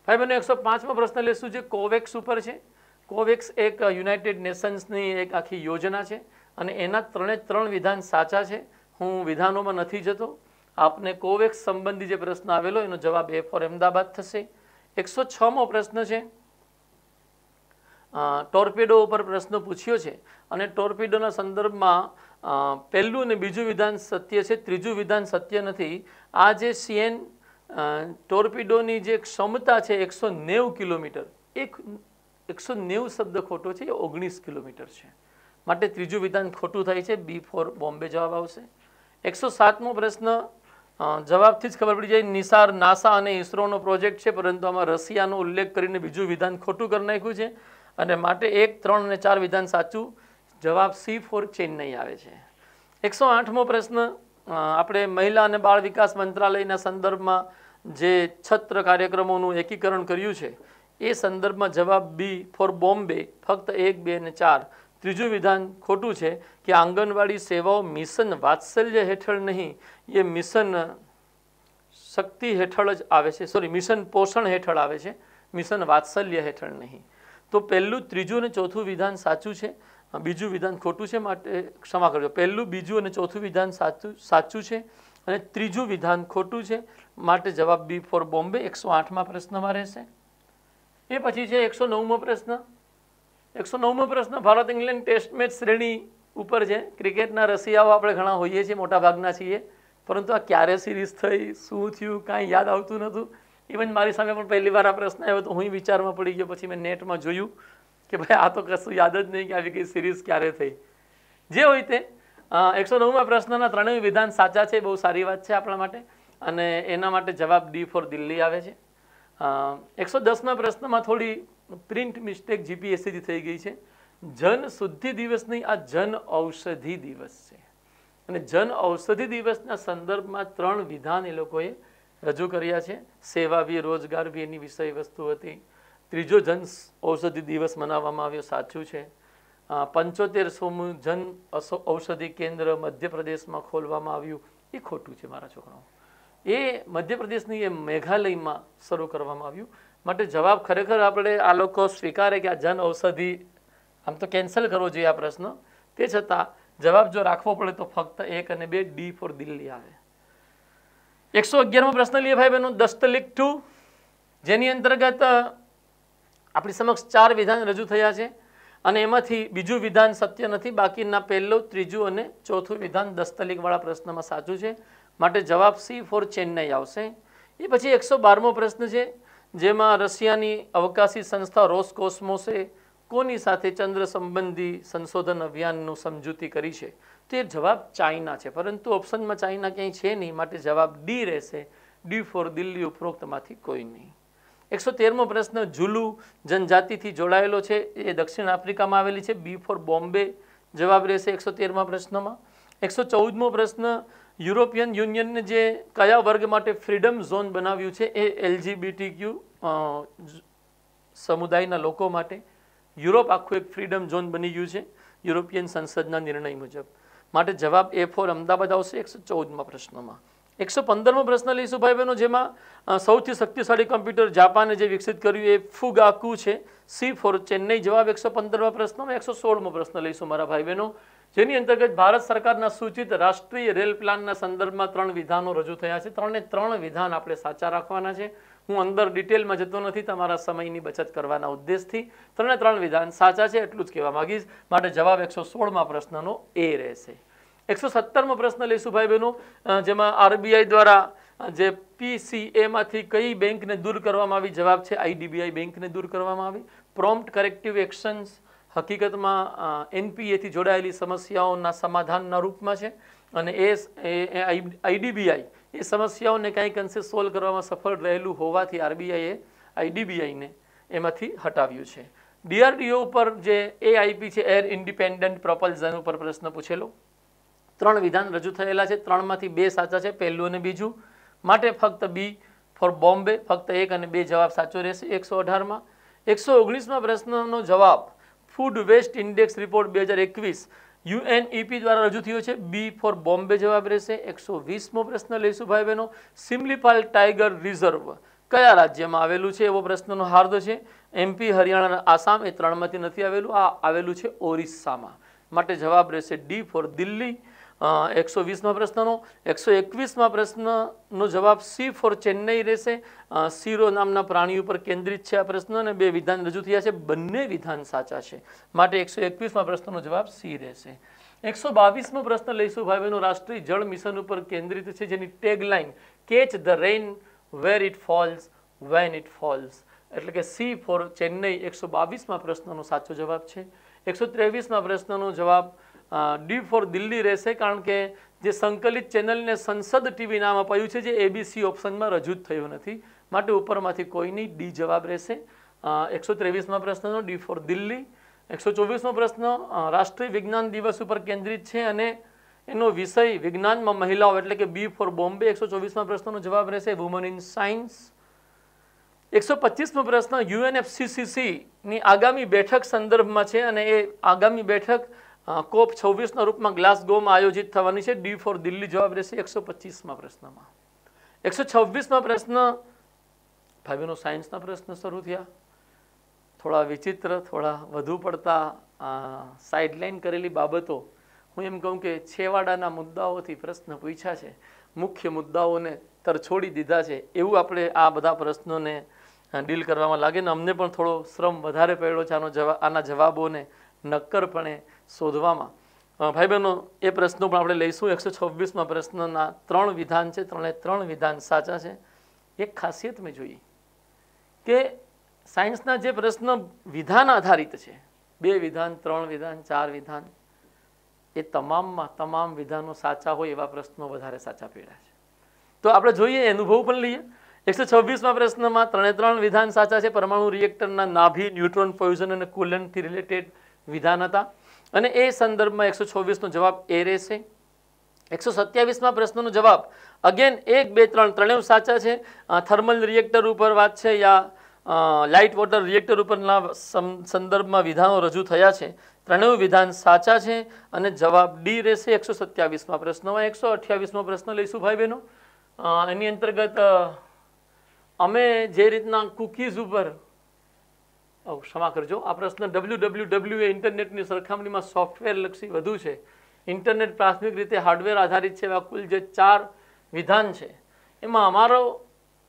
Speaker 1: ભાઈ બહેનો, 105મો પ્રશ્ન લેશું, જે કોવેક્સ ઉપર છે. કોવેક્સ એક યુનાઇટેડ નેશન્સની એક આખી યોજના છે, અને એના 3 વિધાન સાચા છે. હું વિધાનોમાં નથી જતો. આપને કોવેક્સ સંબંધી જે પ્રશ્ન આવેલો એનો જવાબ એ ફોર અમદાવાદ થશે. 106મો પ્રશ્ન છે, ટોર્પેડો ઉપર પ્રશ્ન પૂછ્યો છે અને ટોર્પેડોના સંદર્ભમાં પહેલું અને બીજું વિધાન સત્ય છે, ત્રીજું વિધાન સત્ય નથી. આ જે CN ટોર્પેડોની જે ક્ષમતા છે 190 કિલોમીટર, 190 શબ્દ ખોટો છે, એ 19 કિલોમીટર છે. માટે ત્રીજું વિધાન ખોટું થાય છે. B ફોર બોમ્બે જવાબ આવશે. 107મો પ્રશ્ન જવાબથી જ ખબર પડી જાય. નિસાર, નાસા અને ઇસરોનો પ્રોજેક્ટ છે, પરંતુ આમાં રશિયાનો ઉલ્લેખ કરીને બીજું વિધાન ખોટું કરી નાખ્યું છે અને માટે 1, 3 અને 4 વિધાન સાચું. જવાબ C ફોર ચેન્નઈ આવે છે. 108મો પ્રશ્ન આપણે મહિલા અને બાળ વિકાસ મંત્રાલયના સંદર્ભમાં જે છત્ર કાર્યક્રમોનું એકીકરણ કર્યું છે એ સંદર્ભમાં જવાબ B ફોર બોમ્બે ફક્ત 1, 2 અને 4. ત્રીજું વિધાન ખોટું છે કે આંગણવાડી સેવાઓ મિશન વાત્સલ્ય હેઠળ નહીં, એ મિશન શક્તિ હેઠળ જ આવે છે, મિશન પોષણ હેઠળ આવે છે, મિશન વાત્સલ્ય હેઠળ નહીં. તો પહેલું, ત્રીજું અને ચોથું વિધાન સાચું છે, બીજું વિધાન ખોટું છે. માટે ક્ષમા કરજો, પહેલું, બીજું અને ચોથું વિધાન સાચું છે અને ત્રીજું વિધાન ખોટું છે. માટે જવાબ B ફોર બોમ્બે 108મા પ્રશ્નમાં રહેશે. એ પછી છે 109મો પ્રશ્ન. 109મો પ્રશ્ન ભારત ઇંગ્લેન્ડ ટેસ્ટ મેચ શ્રેણી ઉપર છે. ક્રિકેટના રસિયાઓ આપણે ઘણા હોઈએ છીએ, મોટા ભાગના છીએ, પરંતુ આ ક્યારે સિરીઝ થઈ, શું થયું, કાંઈ યાદ આવતું નહોતું. ઇવન મારી સામે પણ પહેલી વાર આ પ્રશ્ન આવ્યો તો હું વિચારમાં પડી ગયો. પછી મેં નેટમાં જોયું કે ભાઈ આ તો કશું યાદ જ નહીં કે આવી કઈ સિરીઝ ક્યારે થઈ. જે હોય તે 109મા પ્રશ્નના ત્રણેય વિધાન સાચા છે. બહુ સારી વાત છે આપણા માટે અને એના માટે જવાબ D ફોર દિલ્હી આવે છે. 110મા પ્રશ્નમાં થોડી પ્રિન્ટ મિસ્ટેક GPSCથી થઈ ગઈ છે. જન શુદ્ધિ દિવસ નહીં, આ જન ઔષધિ દિવસ છે અને જન ઔષધિ દિવસના સંદર્ભમાં 3 વિધાન એ લોકોએ રજૂ કર્યા છે. સેવા બી, રોજગાર બી એની વિષય વસ્તુ હતી. ત્રીજો જન ઔષધિ દિવસ મનાવવામાં આવ્યો, સાચું છે. 75મું જન ઔષધિ કેન્દ્ર મધ્યપ્રદેશમાં ખોલવામાં આવ્યું, એ ખોટું છે મારા છોકરાઓ. એ મધ્યપ્રદેશની એ મેઘાલયમાં શરૂ કરવામાં આવ્યું. માટે જવાબ ખરેખર આપણે આ લોકો સ્વીકારે કે આ જન ઔષધિ, આમ તો કેન્સલ કરવો જોઈએ આ પ્રશ્ન. તે છતાં જવાબ જો રાખવો પડે તો ફક્ત 1 અને 2, D ફોર દિલ્હી આવે. 111મો પ્રશ્ન લઈએ ભાઈ બહેનો. દસ્તલિક 2, જેની અંતર્ગત આપણી સમક્ષ 4 વિધાન રજૂ થયા છે અને એમાંથી બીજું વિધાન સત્ય નથી. બાકીના પહેલું, ત્રીજું અને ચોથું વિધાન દસ્તલિકવાળા પ્રશ્નમાં સાચું છે. માટે જવાબ C ફોર ચેન્નઈ આવશે. એ પછી 112મો પ્રશ્ન છે, જેમાં રશિયાની અવકાશી સંસ્થા રોસકોસ્મોસે કોની સાથે ચંદ્ર સંબંધી સંશોધન અભિયાનનું સમજૂતી કરી છે? તે જવાબ ચાઇના છે, પરંતુ ઓપ્શનમાં ચાઇના ક્યાંય છે નહીં. માટે જવાબ D રહેશે. D ફોર દિલ્હી ઉપરોક્તમાંથી કોઈ નહીં. 113મો પ્રશ્ન ઝુલુ જનજાતિથી જોડાયેલો છે, એ દક્ષિણ આફ્રિકામાં આવેલી છે. B ફોર બોમ્બે જવાબ રહેશે 113મા પ્રશ્નમાં. 114મો પ્રશ્ન યુરોપિયન યુનિયનને જે કયા વર્ગ માટે ફ્રીડમ ઝોન બનાવ્યું છે? એ LGBTQ સમુદાયના લોકો માટે. યુરોપ આખું એક ફ્રીડમ ઝોન બની ગયું છે યુરોપિયન સંસદના નિર્ણય મુજબ. માટે જવાબ A ફોર અમદાવાદ આવશે 114મા પ્રશ્નમાં. 115મો પ્રશ્ન લઈશું ભાઈ બહેનો, જેમાં સૌથી શક્તિશાળી કમ્પ્યુટર જાપાને જે વિકસિત કર્યું એ ફુગાકુ છે. C ફોર ચેન્નઈ જવાબ 115મા પ્રશ્નમાં. 116મો પ્રશ્ન લઈશું મારા ભાઈ બહેનો, જેની અંતર્ગત ભારત સરકારના સૂચિત રાષ્ટ્રીય રેલ પ્લાનના સંદર્ભમાં 3 વિધાનો રજૂ થયા છે. 3 વિધાન આપણે સાચા રાખવાના છે. હું અંદર ડિટેલમાં જતો નથી, તમારા સમયની બચત કરવાના ઉદ્દેશથી. 3 વિધાન સાચા છે એટલું જ કહેવા માંગીશ. માટે જવાબ 116મા પ્રશ્નનો A રહેશે. 117મો પ્રશ્ન લઈશું ભાઈ બહેનો, જેમાં RBI દ્વારા જે PCA કઈ બેંકને દૂર કરવામાં આવી? જવાબ છે IDBI બેંકને દૂર કરવામાં આવી. પ્રોમ્પ્ટ કરેક્ટિવ એક્શન્સ હકીકતમાં NPA થી જોડાયેલી સમસ્યાઓના સમાધાનના રૂપમાં છે અને IDBI એ સમસ્યાઓને કંઈક અંશે સોલ્વ કરવામાં સફળ રહેલું હોવાથી RBIએ IDBIને એમાંથી હટાવ્યું છે. DRDO ઉપર જે AIP છે, એર ઇન્ડિપેન્ડન્ટ પ્રોપલ્ઝન ઉપર પ્રશ્ન પૂછેલો. 3 વિધાન રજૂ થયેલા છે, 3માંથી 2 સાચા છે, પહેલું અને બીજું. માટે ફક્ત B ફોર બોમ્બે, ફક્ત 1 અને 2 જવાબ સાચો રહેશે. 118માં 119મા પ્રશ્નનો જવાબ food waste index report 2021 UNEP દ્વારા રજૂ થયો છે. B ફોર બોમ્બે જવાબ રહેશે. 120મો પ્રશ્ન લઈશું ભાઈ બહેનો, સિમ્લિપાલ ટાઈગર રિઝર્વ કયા રાજ્યમાં આવેલું છે? એવો પ્રશ્નનો હાર્દ છે. MP, હરિયાણા, આસામ, એ 3માંથી નથી આવેલું. આ આવેલું છે ઓરિસ્સામાં. માટે જવાબ રહેશે D ફોર દિલ્હી. 120માં પ્રશ્નનો 121માં પ્રશ્નનો જવાબ સી ફોર ચેન્નઈ રહેશે. સીરો નામના પ્રાણી ઉપર કેન્દ્રિત છે આ પ્રશ્ન અને 2 વિધાન રજૂ થયા છે, બંને વિધાન સાચા છે, માટે 121માં પ્રશ્નનો જવાબ સી રહેશે. 122મો પ્રશ્ન લઈશું ભાઈ બહેનો, રાષ્ટ્રીય જળ મિશન ઉપર કેન્દ્રિત છે, જેની tagline catch the rain where it falls when it falls, એટલે કે સી ફોર ચેન્નઈ 122માં પ્રશ્નનો સાચો જવાબ છે. 123માં પ્રશ્નનો જવાબ ડી ફોર દિલ્હી રહેશે, કારણ કે જે સંકલિત ચેનલને સંસદ ટીવી નામ અપાયું છે, જે એબીસી ઓપ્શનમાં રજૂ થયું નથી, માટે ઉપરમાંથી કોઈ નહીં, ડી જવાબ રહેશે 123માં પ્રશ્નનો, ડી ફોર દિલ્હી. 124મો પ્રશ્ન રાષ્ટ્રીય વિજ્ઞાન દિવસ ઉપર કેન્દ્રિત છે અને એનો વિષય વિજ્ઞાનમાં મહિલાઓ, એટલે કે બી ફોર બોમ્બે. 124મા પ્રશ્નનો જવાબ રહેશે વુમન ઇન સાયન્સ. 125મો પ્રશ્ન યુએનએફસીસીસી ની આગામી બેઠક સંદર્ભમાં છે અને એ આગામી બેઠક COP 26ના રૂપમાં ગ્લાસગોમાં આયોજિત થવાની છે, ડી ફોર દિલ્હી જવાબ રહેશે 125મા પ્રશ્નમાં. 126મા પ્રશ્ન ભાઈ બહેનો સાયન્સના પ્રશ્ન શરૂ થયા, થોડા વિચિત્ર, થોડા વધુ પડતા સાઇડલાઇન કરેલી બાબતો. હું એમ કહું કે છેવાડાના મુદ્દાઓથી પ્રશ્ન પૂછ્યા છે, મુખ્ય મુદ્દાઓને તરછોડી દીધા છે, એવું આપણે આ બધા પ્રશ્નોને ડીલ કરવામાં લાગે ને અમને પણ થોડો શ્રમ વધારે પડ્યો છે આના જવાબોને નક્કરપણે શોધવામાં. ભાઈ બહેનો એ પ્રશ્નો પણ આપણે લઈશું. 126મા પ્રશ્નના 3 વિધાન છે, 3 વિધાન સાચા છે. એક ખાસિયત મેં જોઈ કે સાયન્સના જે પ્રશ્ન વિધાન આધારિત છે, 2 વિધાન, 3 વિધાન, 4 વિધાન, એ તમામ વિધાનો સાચા હોય એવા પ્રશ્નો વધારે સાચા પડ્યા છે. તો આપણે જોઈએ, અનુભવ પણ લઈએ. 126મા પ્રશ્નમાં 3 વિધાન સાચા છે. પરમાણુ રિએક્ટરના નાભી, ન્યુટ્રોન ફ્યુઝન અને કુલન્ટથી રિલેટેડ વિધાન હતા અને એ સંદર્ભમાં 126નો જવાબ એ રહેશે. 127મા પ્રશ્નનો જવાબ અગેન 1, 2, 3 ત્રણેય સાચા છે. થર્મલ રિએક્ટર ઉપર વાત છે યા લાઇટ વોટર રિએક્ટર ઉપરના સંદર્ભમાં વિધાનો રજૂ થયા છે, ત્રણેય વિધાન સાચા છે અને જવાબ ડી રહેશે 127મા પ્રશ્નમાં. 128મો પ્રશ્ન લઈશું ભાઈ બહેનો. એની અંતર્ગત અમે જે રીતના કુકીઝ ઉપર, ક્ષમા કરજો, આ પ્રશ્ન www એ ઇન્ટરનેટની સરખામણીમાં સોફ્ટવેર લક્ષી વધુ છે. ઇન્ટરનેટ પ્રાથમિક રીતે હાર્ડવેર આધારિત છે. એવા કુલ જે 4 વિધાન છે એમાં અમારો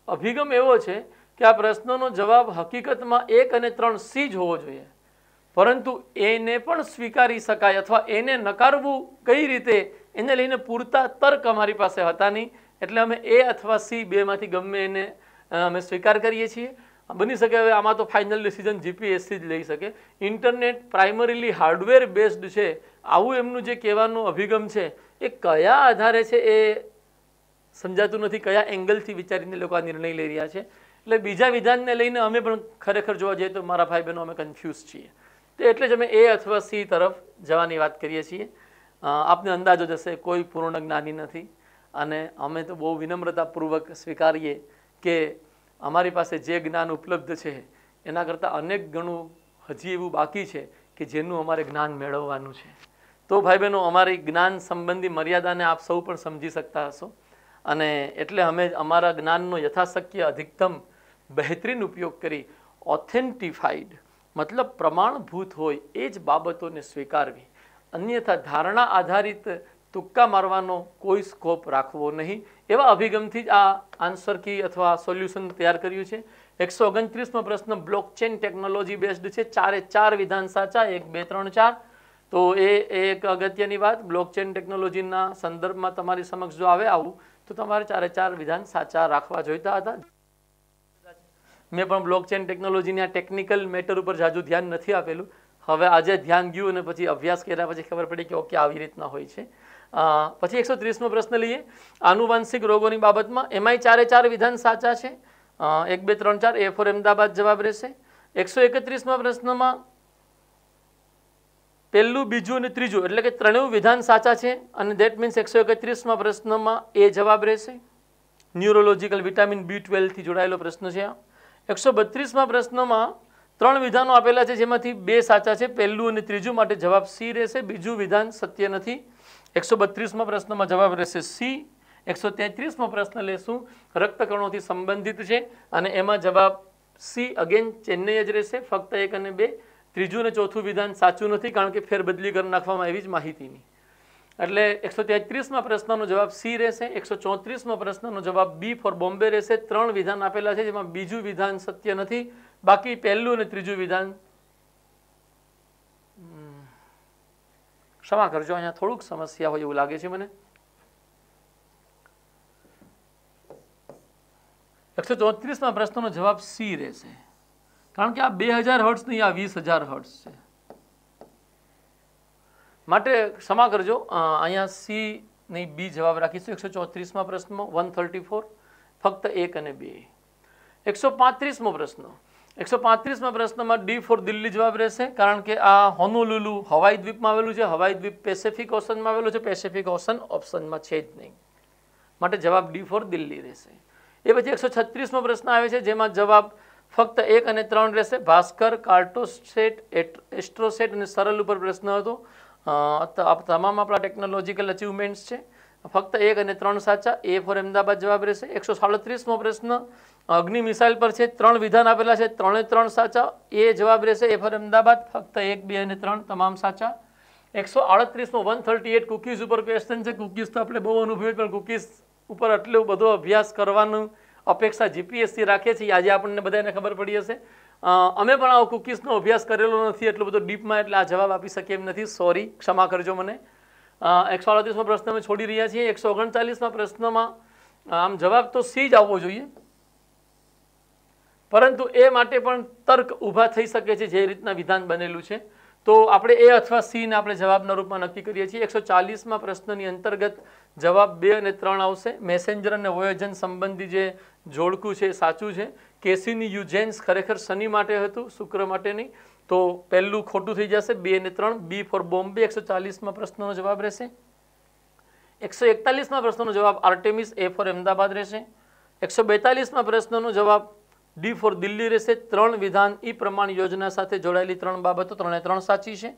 Speaker 1: અભિગમ એવો છે કે આ પ્રશ્નનો જવાબ હકીકતમાં 1 અને 3 સી જ હોવો જોઈએ, પરંતુ એને પણ સ્વીકારી શકાય અથવા એને નકારવું કઈ રીતે એને લઈને પૂરતા તર્ક અમારી પાસે હતા નહીં, એટલે અમે એ અથવા સી બેમાંથી ગમે એને અમે સ્વીકાર કરીએ છીએ. બની શકે હવે આમાં તો ફાઇનલ ડિસિઝન જીપીએસસી જ લઈ શકે. ઇન્ટરનેટ પ્રાઇમરીલી હાર્ડવેર બેઝડ છે, આવું એમનું જે કહેવાનો અભિગમ છે એ કયા આધારે છે એ સમજાતું નથી, કયા એંગલથી વિચારીને લોકો આ નિર્ણય લઈ રહ્યા છે. એટલે બીજા વિધાનને લઈને અમે પણ ખરેખર જોવા જઈએ તો મારા ભાઈ બહેનો અમે કન્ફ્યુઝ છીએ. તો એટલે જ અમે એ અથવા સી તરફ જવાની વાત કરીએ છીએ. આપને અંદાજો જશે કોઈ પૂર્ણ જ્ઞાની નથી અને અમે તો બહુ વિનમ્રતાપૂર્વક સ્વીકારીએ કે અમારી પાસે જે જ્ઞાન ઉપલબ્ધ છે એના કરતાં અનેક ગણું હજી એવું બાકી છે કે જેનું અમારે જ્ઞાન મેળવવાનું છે. તો ભાઈ બહેનો અમારી જ્ઞાન સંબંધી મર્યાદાને આપ સૌ પણ સમજી શકતા હશો અને એટલે અમે અમારા જ્ઞાનનો યથાશક્ય અધિકતમ બહેતરીન ઉપયોગ કરી ઓથેન્ટિફાઈડ મતલબ પ્રમાણભૂત હોય એ જ બાબતોને સ્વીકારવી, અન્યથા ધારણા આધારિત તુક્કા મારવાનો કોઈ સ્કોપ રાખવો નહીં, એવા અભિગમથી જ આ આન્સર કી અથવા સોલ્યુશન તૈયાર કર્યું છે. 129મો પ્રશ્ન બ્લોકચેન ટેકનોલોજી બેઝડ છે, 4 વિધાન સાચા, 1, 2, 3, 4. તો એ એક અગત્યની વાત, બ્લોકચેન ટેકનોલોજીના સંદર્ભમાં તમારી સમક્ષ જો આવે આવું તો તમારે 4 વિધાન સાચા રાખવા જોઈતા હતા. મેં પણ બ્લોકચેન ટેકનોલોજીની આ ટેકનિકલ મેટર ઉપર જાજુ ધ્યાન નથી આપેલું. હવે આજે ધ્યાન ગયું અને પછી અભ્યાસ કર્યા પછી ખબર પડી કે ઓકે આવી રીતના હોય છે. પછી 130મો પ્રશ્ન લઈએ. આનુવાંશિક રોગોની બાબતમાં એમાંય 4 વિધાન સાચા છે. 1, 2, 3, 4 એ ફોર અમદાવાદ જવાબ રહેશે. 131મા પ્રશ્નમાં પહેલું, બીજું અને ત્રીજું એટલે કે ત્રણેય વિધાન સાચા છે અને ધેટ મીન્સ 131મા પ્રશ્નમાં એ જવાબ રહેશે. ન્યુરોલોજીકલ વિટામિન B12 થી જોડાયેલો પ્રશ્ન છે. 132મા પ્રશ્નમાં 3 વિધાનો આપેલા છે જેમાંથી 2 સાચા છે, પહેલું અને ત્રીજું, માટે જવાબ સી રહેશે. બીજું વિધાન સત્ય નથી. 132મા પ્રશ્નમાં જવાબ રહેશે સી. 133મો પ્રશ્ન લેશું, રક્તકણોથી સંબંધિત છે અને એમાં જવાબ સી અગેન ચેન્નઈ જ રહેશે, ફક્ત 1 અને 2. ત્રીજું અને ચોથું વિધાન સાચું નથી કારણ કે ફેરબદલી કરી નાખવામાં આવી જ માહિતીની. એટલે 133માં પ્રશ્નનો જવાબ સી રહેશે. 134માં પ્રશ્નનો જવાબ બી ફોર બોમ્બે રહેશે. 3 વિધાન આપેલા છે જેમાં બીજું વિધાન સત્ય નથી, બાકી પહેલું અને ત્રીજું વિધાન ક્ષમા કરજો, અહીંયા થોડુંક સમસ્યા હોય એવું લાગે છે મને. 134માં પ્રશ્નનો જવાબ સી રહેશે, કારણ કે આ 2000 હર્ટ્ઝ નહીં, આ 20000 હર્ટ્ઝ છે. માટે ક્ષમા કરજો, અહીંયા સી નહીં બી જવાબ રાખીશું. 134માં પ્રશ્નમાં 134 ફક્ત 1 અને 2. 135મો પ્રશ્ન. 135માં પ્રશ્નમાં ડી ફોર દિલ્હી જવાબ રહેશે, કારણ કે આ હોનોલુલુ હવાઈ દ્વીપમાં આવેલું છે. હવાઈ દ્વીપ પેસિફિક ઓશનમાં આવેલું છે. પેસિફિક ઓશન ઓપ્શનમાં છે જ નહીં, માટે જવાબ ડી ફોર દિલ્હી રહેશે. એ પછી 136મો પ્રશ્ન આવે છે જેમાં જવાબ ફક્ત 1 અને 3 રહેશે. ભાસ્કર, કાર્ટોસેટ, એસ્ટ્રોસેટ અને સરળ ઉપર પ્રશ્ન હતો. તમામ આપણા ટેકનોલોજીકલ અચીવમેન્ટ્સ છે. ફક્ત 1 અને 3 સાચા. એ ફોર અમદાવાદ જવાબ રહેશે. 137મો પ્રશ્ન અગ્નિ મિસાઇલ પર છે. 3 વિધાન આપેલા છે, 3 સાચા. એ જવાબ રહેશે એ ફોર અમદાવાદ. ફક્ત 1, 2 અને 3 તમામ સાચા. 138મો 138 કુકીઝ ઉપર ક્વેશ્ચન છે. કુકીઝ તો આપણે બહુ અનુભવી, પણ કુકીઝ ઉપર આટલો બધો અભ્યાસ કરવાનું અપેક્ષા જીપીએસસી રાખે છે, આજે આપણને બધાને ખબર પડી હશે. અમે પણ આ કુકીઝનો અભ્યાસ કરેલો નથી એટલો બધો ડીપમાં, એટલે આ જવાબ આપી શકીએ એમ નથી. સોરી, ક્ષમા કરજો મને. 138મો પ્રશ્ન અમે છોડી રહ્યા છીએ. 139મા પ્રશ્નમાં આમ જવાબ તો સી જ આવવો જોઈએ, પરંતુ એ માટે પણ તર્ક ઊભા થઈ શકે છે જે રીતના વિધાન બનેલું છે. તો આપણે એ અથવા સીને આપણે જવાબના રૂપમાં નક્કી કરીએ છીએ. 140મા પ્રશ્નની અંતર્ગત જવાબ 2 અને 3 આવશે. મેસેન્જર અને વોયેજર સંબંધી જે જોડકું છે એ સાચું છે. કેસીની યુજેન્સ ખરેખર શનિ માટે હતું, શુક્ર માટે નહીં. તો પહેલું ખોટું થઈ જશે. 2 અને 3 બી ફોર બોમ્બે 140મા પ્રશ્નનો જવાબ રહેશે. 141મા પ્રશ્નનો જવાબ આર્ટેમિસ, એ ફોર અમદાવાદ રહેશે. 142મા પ્રશ્નનો જવાબ ડી ફોર દિલ્હી રહેશે. 3 વિધાન ઈ પ્રમાણ યોજના સાથે જોડાયેલી 3 બાબતો 3 સાચી છે.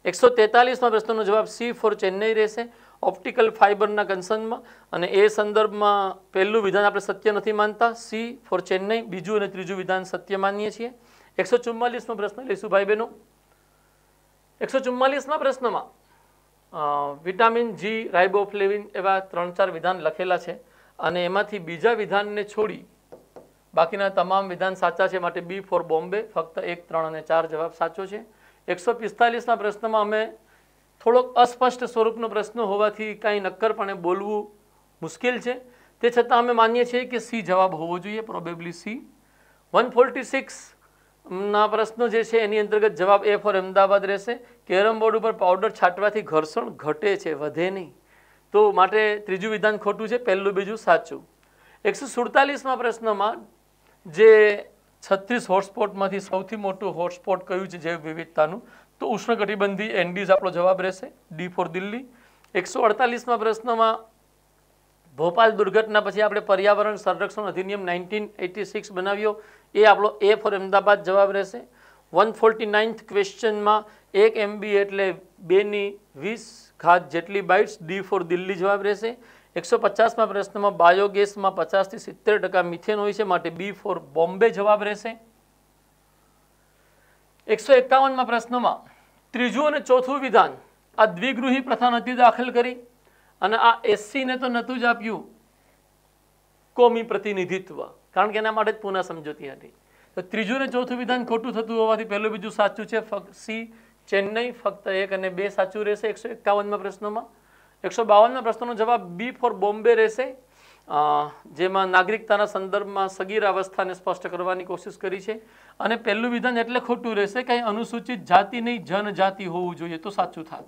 Speaker 1: 143મા પ્રશ્નનો જવાબ સી ફોર ચેન્નઈ રહેશે. ઓપ્ટિકલ ફાઇબરના કન્સર્નમાં, અને એ સંદર્ભમાં પહેલું વિધાન આપણે સત્ય નથી માનતા, સી ફોર ચેન્નઈ. બીજું અને ત્રીજું વિધાન સત્ય માનીએ છીએ. 144મો પ્રશ્ન લઈશું ભાઈ બહેનો. 144મા પ્રશ્નમાં વિટામિન જી, રાઇબોફ્લેવિન એવા 3-4 વિધાન લખેલા છે, અને એમાંથી બીજા વિધાનને છોડી બાકીના તમામ વિધાન સાચા છે, માટે બી ફોર બોમ્બે. ફક્ત 1, 3 અને 4 જવાબ સાચો છે. 145ના પ્રશ્નમાં અમે થોડોક અસ્પષ્ટ સ્વરૂપનો પ્રશ્ન હોવાથી કાંઈ નક્કરપણે બોલવું મુશ્કેલ છે, તે છતાં અમે માનીએ છીએ કે સી જવાબ હોવો જોઈએ, પ્રોબેબલી સી. 146ના પ્રશ્નો જે છે એની અંતર્ગત જવાબ એ ફોર અમદાવાદ રહેશે. કેરમ બોર્ડ ઉપર પાવડર છાંટવાથી ઘર્ષણ ઘટે છે, વધે નહીં, તો માટે ત્રીજું વિધાન ખોટું છે, પહેલું બીજું સાચું. 147મા પ્રશ્નમાં જે 36 હોટસ્પોટમાંથી સૌથી મોટું હોટસ્પોટ કયું છે જૈવ વિવિધતાનું, તો ઉષ્ણકટિબંધી એન્ડીઝ આપણો જવાબ રહેશે, ડી ફોર દિલ્હી. 148મા પ્રશ્નમાં ભોપાલ દુર્ઘટના પછી આપણે પર્યાવરણ સંરક્ષણ અધિનિયમ 1986 બનાવ્યો, એ આપણો એ ફોર અમદાવાદ જવાબ રહેશે. 149th ક્વેશ્ચનમાં 1 MB એટલે 2.20 જેટલી બાઇટ્સ, ડી ફોર દિલ્હી જવાબ રહેશે. 150મા પ્રશ્નમાં બાયોગેસમાં 50 થી 70% મિથેન હોય છે, માટે બી ફોર બોમ્બે જવાબ રહેશે. 151મા પ્રશ્નમાં ત્રીજું અને ચોથું વિધાન આ દ્વિગૃહી પ્રથા નથી દાખલ કરી, અને આ એસસીને તો નહોતું જ આપ્યું કોમી પ્રતિનિધિત્વ, કારણ કે એના માટે જ પુનઃ સમજૂતી હતી. તો ત્રીજું અને ચોથું વિધાન ખોટું થતું હોવાથી પહેલું બીજું સાચું છે. સી ચેન્નઈ, ફક્ત 1 અને 2 સાચું રહેશે. 151મા પ્રશ્નોમાં 152ના પ્રશ્નનો જવાબ બી ફોર બોમ્બે રહેશે, જેમાં નાગરિકતાના સંદર્ભમાં સગીર અવસ્થાને સ્પષ્ટ કરવાની કોશિશ કરી છે. અને પહેલું વિધાન એટલે ખોટું રહેશે, કંઈ અનુસૂચિત જાતિ નહીં જનજાતિ હોવું જોઈએ, તો સાચું થાત.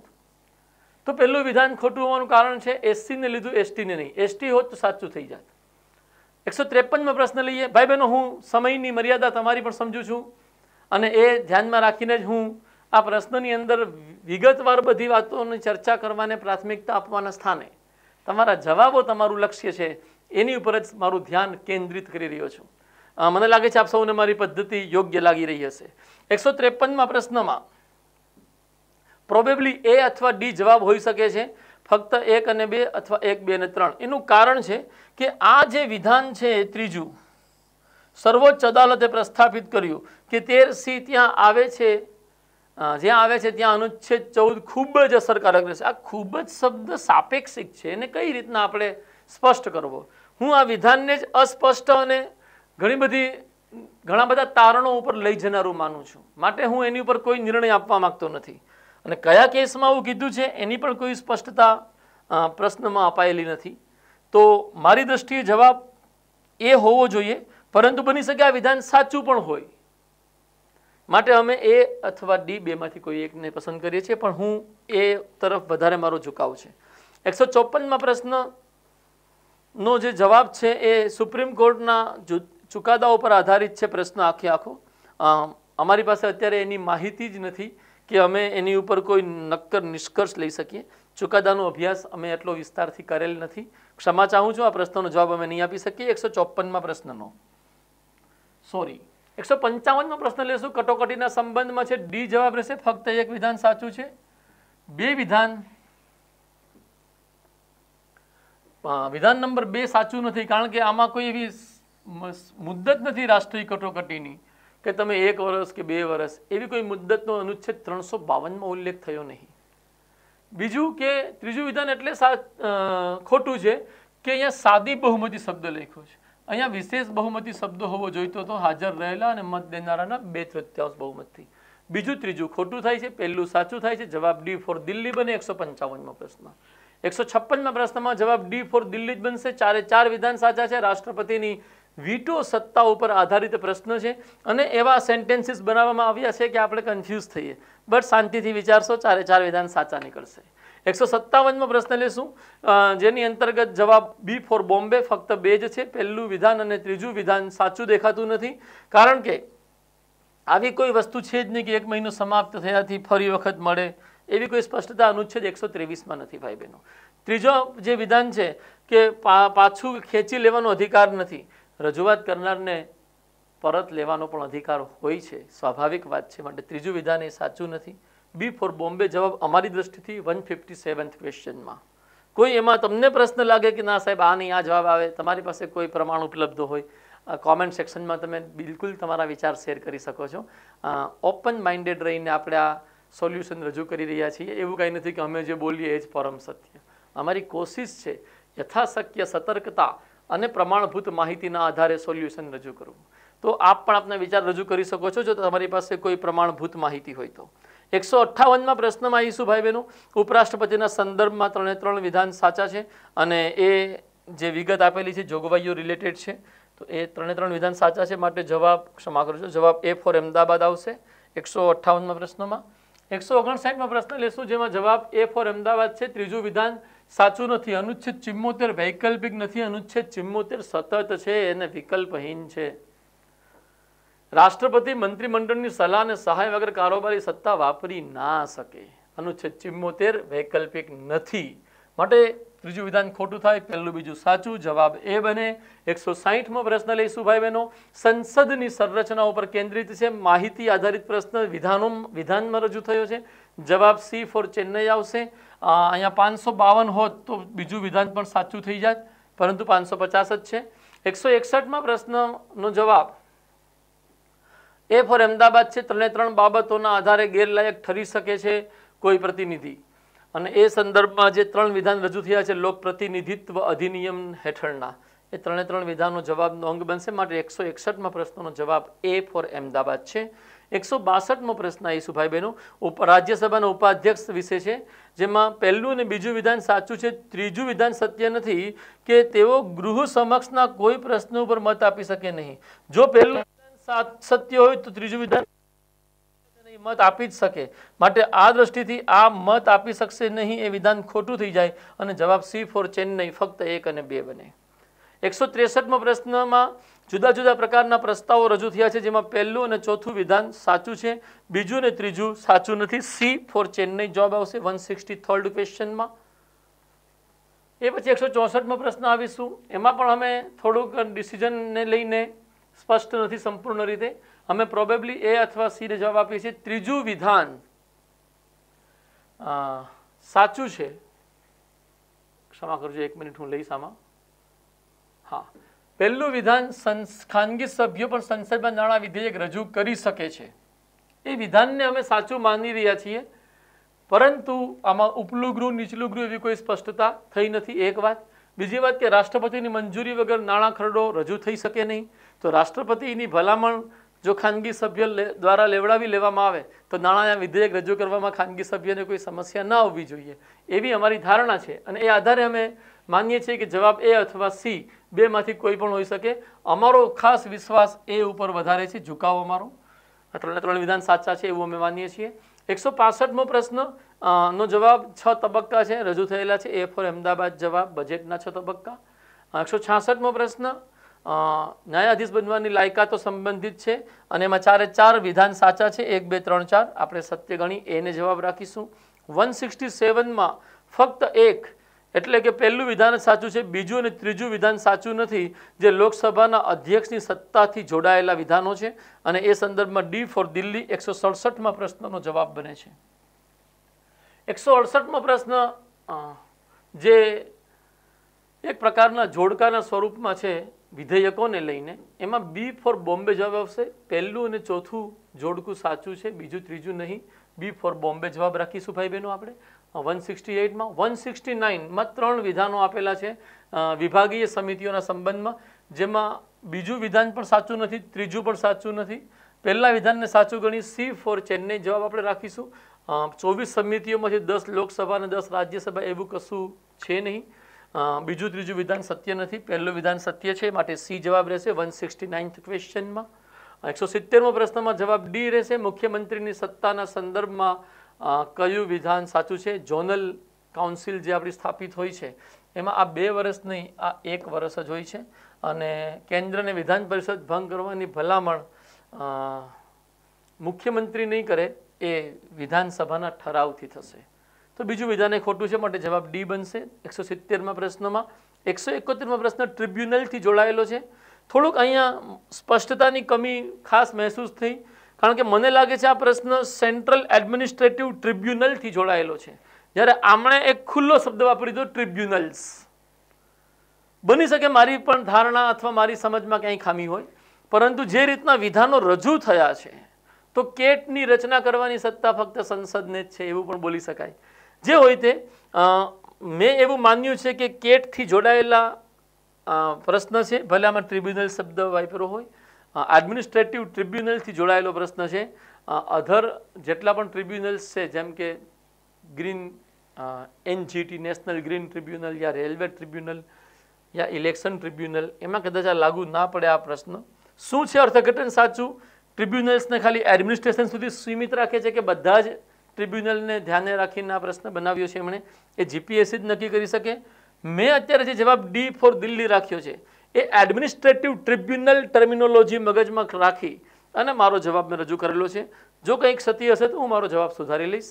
Speaker 1: તો પહેલું વિધાન ખોટું હોવાનું કારણ છે એસસીને લીધું, એસટીને નહીં. એસટી હોત તો સાચું થઈ જાત. 153મો પ્રશ્ન લઈએ ભાઈ બહેનો. હું સમયની મર્યાદા તમારી પણ સમજુ છું, અને એ ધ્યાનમાં રાખીને જ હું આ પ્રશ્નની અંદર વિગતવાર બધી વાતોની ચર્ચા કરવાને પ્રાથમિકતા આપવાના સ્થાને તમારા જવાબો તમારું લક્ષ્ય છે એની ઉપર જ મારું ધ્યાન કેન્દ્રિત કરી રહ્યો છું. મને લાગે છે આપ સૌને મારી પદ્ધતિ યોગ્ય લાગી રહી હશે. 153મા પ્રશ્નમાં પ્રોબેબલી એ અથવા ડી જવાબ હોઈ શકે છે, ફક્ત 1 અને 2 અથવા 1, 2 અને 3. એનું કારણ છે કે આ જે વિધાન છે ત્રીજું સર્વોચ્ચ અદાલતે પ્રસ્થાપિત કર્યું કે 13C ત્યાં આવે છે જ્યાં આવે છે ત્યાં અનુચ્છેદ 14 ખૂબ જ અસરકારક રહેશે. આ ખૂબ જ શબ્દ સાપેક્ષિક છે, એને કઈ રીતના આપણે સ્પષ્ટ કરવો. હું આ વિધાનને જ અસ્પષ્ટ અને ઘણા બધા તારણો ઉપર લઈ જનારું માનું છું, માટે હું એની ઉપર કોઈ નિર્ણય આપવા માંગતો નથી. અને કયા કેસમાં આવું કીધું છે એની પણ કોઈ સ્પષ્ટતા પ્રશ્નમાં અપાયેલી નથી. તો મારી દ્રષ્ટિએ જવાબ એ હોવો જોઈએ, પરંતુ બની શકે આ વિધાન સાચું પણ હોય, માટે અમે એ અથવા ડી બેમાંથી કોઈ એકને પસંદ કરીએ છીએ, પણ હું એ તરફ વધારે મારો ઝુકાવ છે. 154માં પ્રશ્નનો જે જવાબ છે એ સુપ્રીમ કોર્ટના ચુકાદા ઉપર આધારિત છે. પ્રશ્ન આખો અમારી પાસે અત્યારે એની માહિતી જ નથી કે અમે એની ઉપર કોઈ નક્કર નિષ્કર્ષ લઈ શકીએ. ચુકાદાનો અભ્યાસ અમે એટલો વિસ્તારથી કરેલ નથી. ક્ષમા ચાહું છું, આ પ્રશ્નનો જવાબ અમે નહીં આપી શકીએ. 154માં પ્રશ્નનો સોરી 155માં પ્રશ્ન લેશું. કટોકટીના સંબંધમાં છે. ડી જવાબ રહેશે. ફક્ત એક વિધાન સાચું છે, બે વિધાન નંબર 2 સાચું નથી, કારણ કે આમાં કોઈ એવી મુદ્દત નથી રાષ્ટ્રીય કટોકટીની કે તમે 1 વર્ષ કે 2 વર્ષ, એવી કોઈ મુદ્દતનો અનુચ્છેદ 352માં ઉલ્લેખ થયો નહીં. બીજું કે ત્રીજું વિધાન એટલે ખોટું છે કે અહીંયા સાદી બહુમતી શબ્દ લખ્યો છે. અહીંયા વિશેષ બહુમતી શબ્દ હોવો જોઈતો તો હાજર રહેલા અને મત દેનારાના 2/3 બહુમતથી. બીજું ત્રીજું ખોટું થાય છે, પહેલું સાચું થાય છે. જવાબ ડી ફોર દિલ્હી બને. 155માં પ્રશ્ન. 156માં પ્રશ્નમાં જવાબ ડી ફોર દિલ્હી જ બનશે. 4 વિધાન સાચા છે. રાષ્ટ્રપતિની વીટો સત્તા ઉપર આધારિત પ્રશ્ન છે અને એવા સેન્ટેન્સીસ બનાવવામાં આવ્યા છે કે આપણે કન્ફ્યુઝ થઈએ, બટ શાંતિથી વિચારશો 4 વિધાન સાચા નીકળશે. 157માં પ્રશ્ન લેશું, જેની અંતર્ગત જવાબ બી ફોર બોમ્બે. ફક્ત 2 જ છે, પહેલું વિધાન અને ત્રીજું વિધાન સાચું દેખાતું નથી, કારણ કે આવી કોઈ વસ્તુ છે જ નહીં કે 1 મહિનો સમાપ્ત થયાથી ફરી વખત મળે, એવી કોઈ સ્પષ્ટતા અનુચ્છેદ 123માં નથી ભાઈ બહેનો. ત્રીજો જે વિધાન છે કે પાછું ખેંચી લેવાનો અધિકાર નથી, રજૂઆત કરનારને પરત લેવાનો પણ અધિકાર હોય છે, સ્વાભાવિક વાત છે, માટે ત્રીજું વિધાન એ સાચું નથી. બી ફોર બોમ્બે જવાબ અમારી દ્રષ્ટિથી 157th ક્વેશ્ચનમાં. કોઈ એમાં તમને પ્રશ્ન લાગે કે ના સાહેબ આ નહીં આ જવાબ આવે, તમારી પાસે કોઈ પ્રમાણ ઉપલબ્ધ હોય, કોમેન્ટ સેક્શનમાં તમે બિલકુલ તમારા વિચાર શેર કરી શકો છો. ઓપન માઇન્ડેડ રહીને આપણે આ સોલ્યુશન રજૂ કરી રહ્યા છીએ. એવું કાંઈ નથી કે અમે જે બોલીએ એ જ પરમ સત્ય. અમારી કોશિશ છે યથાશક્ય સતર્કતા અને પ્રમાણભૂત માહિતીના આધારે સોલ્યુશન રજૂ કરવું. તો આપ પણ આપના વિચાર રજૂ કરી શકો છો જો તમારી પાસે કોઈ પ્રમાણભૂત માહિતી હોય તો. 158માં પ્રશ્નમાં આવીશું ભાઈ બહેનો. ઉપરાષ્ટ્રપતિના સંદર્ભમાં 3 વિધાન સાચા છે અને એ જે વિગત આપેલી છે જોગવાઈઓ રિલેટેડ છે, તો એ 3 વિધાન સાચા છે, માટે જવાબ ક્ષમા કરજો, જવાબ એ ફોર અમદાવાદ આવશે 158માં પ્રશ્નમાં. 159માં પ્રશ્ન લેશું, જેમાં જવાબ એ ફોર અમદાવાદ છે. ત્રીજું વિધાન સાચું નથી. અનુચ્છેદ 74 વૈકલ્પિક નથી, અનુચ્છેદ 74 સતત છે અને વિકલ્પહીન છે. રાષ્ટ્રપતિ મંત્રીમંડળની સલાહ અને સહાય વગર કારોબારી સત્તા વાપરી ના શકે. અનુચ્છેદ 74 વૈકલ્પિક નથી, માટે ત્રીજું વિધાન ખોટું થાય, પહેલું બીજું સાચું. જવાબ એ બને. 160મો પ્રશ્ન લઈશું ભાઈ બહેનો. સંસદની સંરચના ઉપર કેન્દ્રિત છે, માહિતી આધારિત પ્રશ્ન વિધાનમાં રજૂ થયો છે. જવાબ સી ફોર ચેન્નઈ આવશે. અહીંયા 552 હોત તો બીજું વિધાન પણ સાચું થઈ જાય, પરંતુ 550 જ છે. 161માં પ્રશ્નનો જવાબ એ ફોર અમદાવાદ છે. 3 બાબતોના આધારે ગેરલાયક ઠરી શકે છે કોઈ પ્રતિનિધિ, અને એ સંદર્ભમાં જે 3 વિધાન રજૂ થયા છે લોક પ્રતિનિધિત્વ અધિનિયમ હેઠળના, એ 3 વિધાનનો જવાબનો અંગ બનશે, માટે 161માં પ્રશ્નનો જવાબ એ ફોર અમદાવાદ છે. 162મો પ્રશ્ન આવીશું ભાઈ બહેનો. રાજ્યસભાના ઉપાધ્યક્ષ વિશે છે, જેમાં પહેલું અને બીજું વિધાન સાચું છે, ત્રીજું વિધાન સત્ય નથી કે તેઓ ગૃહ સમક્ષના કોઈ પ્રશ્ન ઉપર મત આપી શકે નહીં. જો પહેલું સત્ય હોય તો ત્રીજું વિધાન મત આપી જ શકે, માટે આ દ્રષ્ટિથી આ મત આપી શકશે નહીં એ વિધાન ખોટું થઈ જાય અને જવાબ સી ફોર ચેન્નઈ ફક્ત 1 અને 2 બને. 163મો પ્રશ્નમાં જુદા જુદા પ્રકારના પ્રસ્તાવો રજૂ થયા છે, જેમાં પહેલું અને ચોથું વિધાન સાચું છે, બીજું અને ત્રીજું સાચું નથી. સી ફોર ચેન્નઈ જવાબ આવશે 163rd ક્વેશ્ચનમાં. એ પછી 164મો પ્રશ્ન આવીશું. એમાં પણ અમે થોડુંક ડિસિઝનને લઈને સ્પષ્ટ નથી સંપૂર્ણ રીતે, અમે પ્રોબેબલી એ અથવા સી ને જવાબ આપીએ છીએ. ત્રીજું વિધાન સાચું છે, ક્ષમા કરજો 1 મિનિટ હું લઈશ આમાં. હા, પહેલું વિધાન ખાનગી સભ્યો પણ સંસદમાં નાણાં વિધેયક રજૂ કરી શકે છે, એ વિધાનને અમે સાચું માની રહ્યા છીએ, પરંતુ આમાં ઉપલું ગૃહ નીચલું ગૃહ એવી કોઈ સ્પષ્ટતા થઈ નથી, એક વાત. બીજી વાત કે રાષ્ટ્રપતિની મંજૂરી વગર નાણાં ખરડો રજૂ થઈ શકે નહીં. તો રાષ્ટ્રપતિની ભલામણ જો ખાનગી સભ્ય દ્વારા લેવડાવી લેવામાં આવે તો નાણાં વિધેયક રજૂ કરવામાં ખાનગી સભ્યને કોઈ સમસ્યા ન આવવી જોઈએ, એવી અમારી ધારણા છે. અને એ આધારે અમે માનીએ છીએ કે જવાબ એ અથવા સી બેમાંથી કોઈ પણ હોઈ શકે. અમારો ખાસ વિશ્વાસ એ ઉપર વધારે છે, ઝુકાવ અમારો. આ ત્રણે ત્રણ વિધાન સાચા છે એવું અમે માનીએ છીએ. 165મો પ્રશ્ન નો જવાબ 6 તબક્કા છે, રજૂ થયેલા છે. એ ફોર અમદાવાદ જવાબ બજેટના 6 તબક્કા. 166મો પ્રશ્ન ન્યાયાધીશ બનવાની લાયકાતો સંબંધિત છે અને એમાં 4 વિધાન સાચા છે, 1 2 3 4. આપણે સત્ય ગણી એને જવાબ રાખીશું. 167માં ફક્ત એક એટલે કે પહેલું વિધાન સાચું છે, બીજું અને ત્રીજું વિધાન સાચું નથી, જે લોકસભાના અધ્યક્ષની સત્તાથી જોડાયેલા વિધાનો છે. અને એ સંદર્ભમાં ડી ફોર દિલ્હી 167માં પ્રશ્નનો જવાબ બને છે. 168મો પ્રશ્ન જે એક પ્રકારના જોડકાના સ્વરૂપમાં છે વિધેયકોને લઈને, એમાં બી ફોર બોમ્બે જવાબ આવશે. પહેલું અને ચોથું જોડકું સાચું છે, બીજું ત્રીજું નહીં. બી ફોર બોમ્બે જવાબ રાખીશું ભાઈ બહેનો આપણે. 168માં 169માં 3 વિધાનો આપેલા છે વિભાગીય સમિતિઓના સંબંધમાં, જેમાં બીજું વિધાન પણ સાચું નથી, ત્રીજું પણ સાચું નથી. પહેલા વિધાનને સાચું ગણી સી ફોર ચેન્નઈ જવાબ આપણે રાખીશું. 24 સમિતિઓમાંથી 10 લોકસભા અને 10 રાજ્યસભા એવું કશું છે નહીં. બીજું ત્રીજું વિધાન સત્ય નથી, પહેલું વિધાન સત્ય છે, માટે સી જવાબ રહેશે 169th ક્વેશ્ચનમાં. 170મો પ્રશ્નમાં જવાબ ડી રહેશે. મુખ્યમંત્રીની સત્તાના સંદર્ભમાં કયું વિધાન સાચું છે? ઝોનલ કાઉન્સિલ જે આપણી સ્થાપિત હોય છે એમાં આ 2 વર્ષ નહીં, આ 1 વર્ષ જ હોય છે. અને કેન્દ્રને વિધાન પરિષદ ભંગ કરવાની ભલામણ મુખ્યમંત્રી નહીં કરે, એ વિધાનસભાના ઠરાવથી થશે. તો બીજું વિધાન એ ખોટું છે, માટે જવાબ ડી બનશે. 170મા પ્રશ્નમાં 171મો પ્રશ્ન ટ્રિબ્યુનલથી જોડાયેલો છે. થોડુંક અહીંયા સ્પષ્ટતાની કમી ખાસ મહેસૂસ થઈ, કારણ કે મને લાગે છે આ પ્રશ્ન સેન્ટ્રલ એડમિનિસ્ટ્રેટિવ ટ્રિબ્યુનલથી જોડાયેલો છે, જ્યારે આમણે એક ખુલ્લો શબ્દ વાપરી દીધો ટ્રિબ્યુનલ્સ. બની શકે મારી પણ ધારણા અથવા મારી સમજમાં ક્યાંય ખામી હોય, પરંતુ જે રીતના વિધાનો રજૂ થયા છે તો કેટની રચના કરવાની સત્તા ફક્ત સંસદને જ છે એવું પણ બોલી શકાય. જે હોય તે, મેં એવું માન્યું છે કે કેટથી જોડાયેલા પ્રશ્ન છે, ભલે આમાં ટ્રિબ્યુનલ શબ્દ વાપર્યો હોય. એડમિનિસ્ટ્રેટિવ ટ્રિબ્યુનલથી જોડાયેલો પ્રશ્ન છે. અધર જેટલા પણ ટ્રિબ્યુનલ્સ છે, જેમ કે green NGT national green tribunal યા રેલવે ટ્રિબ્યુનલ યા ઇલેક્શન ટ્રિબ્યુનલ, એમાં કદાચ આ લાગુ ના પડે આ પ્રશ્ન. શું છે અર્થઘટન સાચું? ટ્રિબ્યુનલ્સને ખાલી એડમિનિસ્ટ્રેશન સુધી સીમિત રાખે છે કે બધા જ ટ્રિબ્યુનલને ધ્યાને રાખીને આ પ્રશ્ન બનાવ્યો છે એમણે? એ GPSC જ નક્કી કરી શકે. મેં અત્યારે જે જવાબ ડી ફોર દિલ્હી રાખ્યો છે એ એડમિનિસ્ટ્રેટિવ ટ્રિબ્યુનલ ટર્મિનોલોજી મગજમાં રાખી અને મારો જવાબ મેં રજૂ કરેલો છે. જો કંઈક સત્ય હશે તો હું મારો જવાબ સુધારી લઈશ.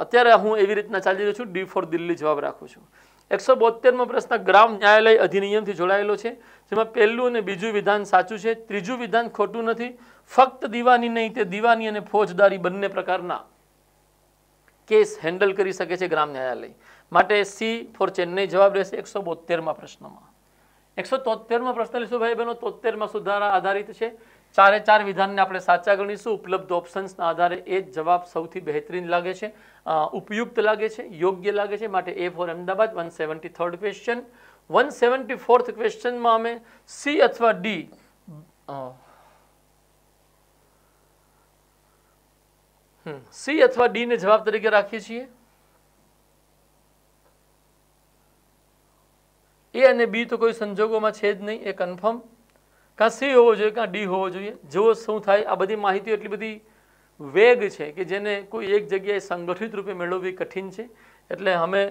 Speaker 1: અત્યારે હું એવી રીતના ચાલી રહ્યો છું, ડી ફોર દિલ્હી જવાબ રાખું છું. 172મો પ્રશ્ન ગ્રામ ન્યાયાલય અધિનિયમથી જોડાયેલો છે, જેમાં પહેલું અને બીજું વિધાન સાચું છે, ત્રીજું વિધાન ખોટું નથી. ફક્ત દીવાની નહીં, તે દીવાની અને ફોજદારી બંને પ્રકારના કેસ હેન્ડલ કરી શકે છે ગ્રામ ન્યાયાલય, માટે સી ફોર ચેન્નઈ જવાબ રહેશે 172મા પ્રશ્નમાં. 173મો પ્રશ્ન લઈશું ભાઈ બહેનો. 73માં સુધારા આધારિત છે. 4 વિધાનને આપણે સાચા ગણીશું. ઉપલબ્ધ ઓપ્શન્સના આધારે એ જ જવાબ સૌથી બહેતરીન લાગે છે, ઉપયુક્ત લાગે છે, યોગ્ય લાગે છે, માટે A for Ahmedabad. 173rd question. 174th ક્વેશ્ચનમાં અમે સી અથવા ડી સી અથવા ડી ને જવાબ તરીકે રાખીએ છીએ. એ અને બી તો કોઈ સંજોગોમાં છે જ નહીં, એ કન્ફર્મ. કાં સી હોવો જોઈએ કાં ડી હોવો જોઈએ. જો શું થાય, આ બધી માહિતી એટલી બધી વેગ છે કે જેને કોઈ એક જગ્યાએ સંગઠિત રૂપે મેળવવી કઠિન છે. એટલે અમે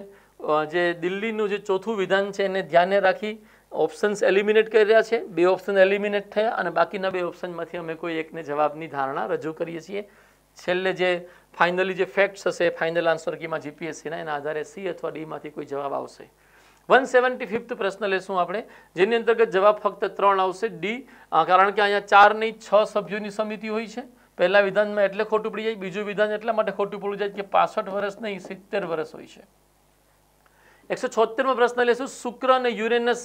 Speaker 1: જે દિલ્હીનું જે ચોથું વિધાન છે એને ધ્યાને રાખી ઓપ્શન્સ એલિમિનેટ કરી રહ્યા છે. 2 ઓપ્શન એલિમિનેટ થયા અને બાકીના 2 ઓપ્શનમાંથી અમે કોઈ એકને જવાબની ધારણા રજૂ કરીએ છીએ. છેલ્લે જે ફાઇનલી જે ફેક્ટ્સ હશે, ફાઇનલ આન્સર કીમાં GPSCના, એના આધારે સી અથવા ડીમાંથી કોઈ જવાબ આવશે. 175th પ્રશ્ન લેશું આપણે, જેની અંતર્ગત જવાબ ફક્ત 3 આવશે, ડી. કારણ કે અહીંયા 4 નહીં 6 સભ્યોની સમિતિ હોય છે. પહેલા વિધાનમાં એટલે ખોટું પડી જાય, બીજું વિધાન એટલા માટે ખોટું પડી જાય કે 65 વર્ષ નહીં 70 વર્ષ હોય છે. 176મો પ્રશ્ન લેશું. શુક્ર અને યુરેનસ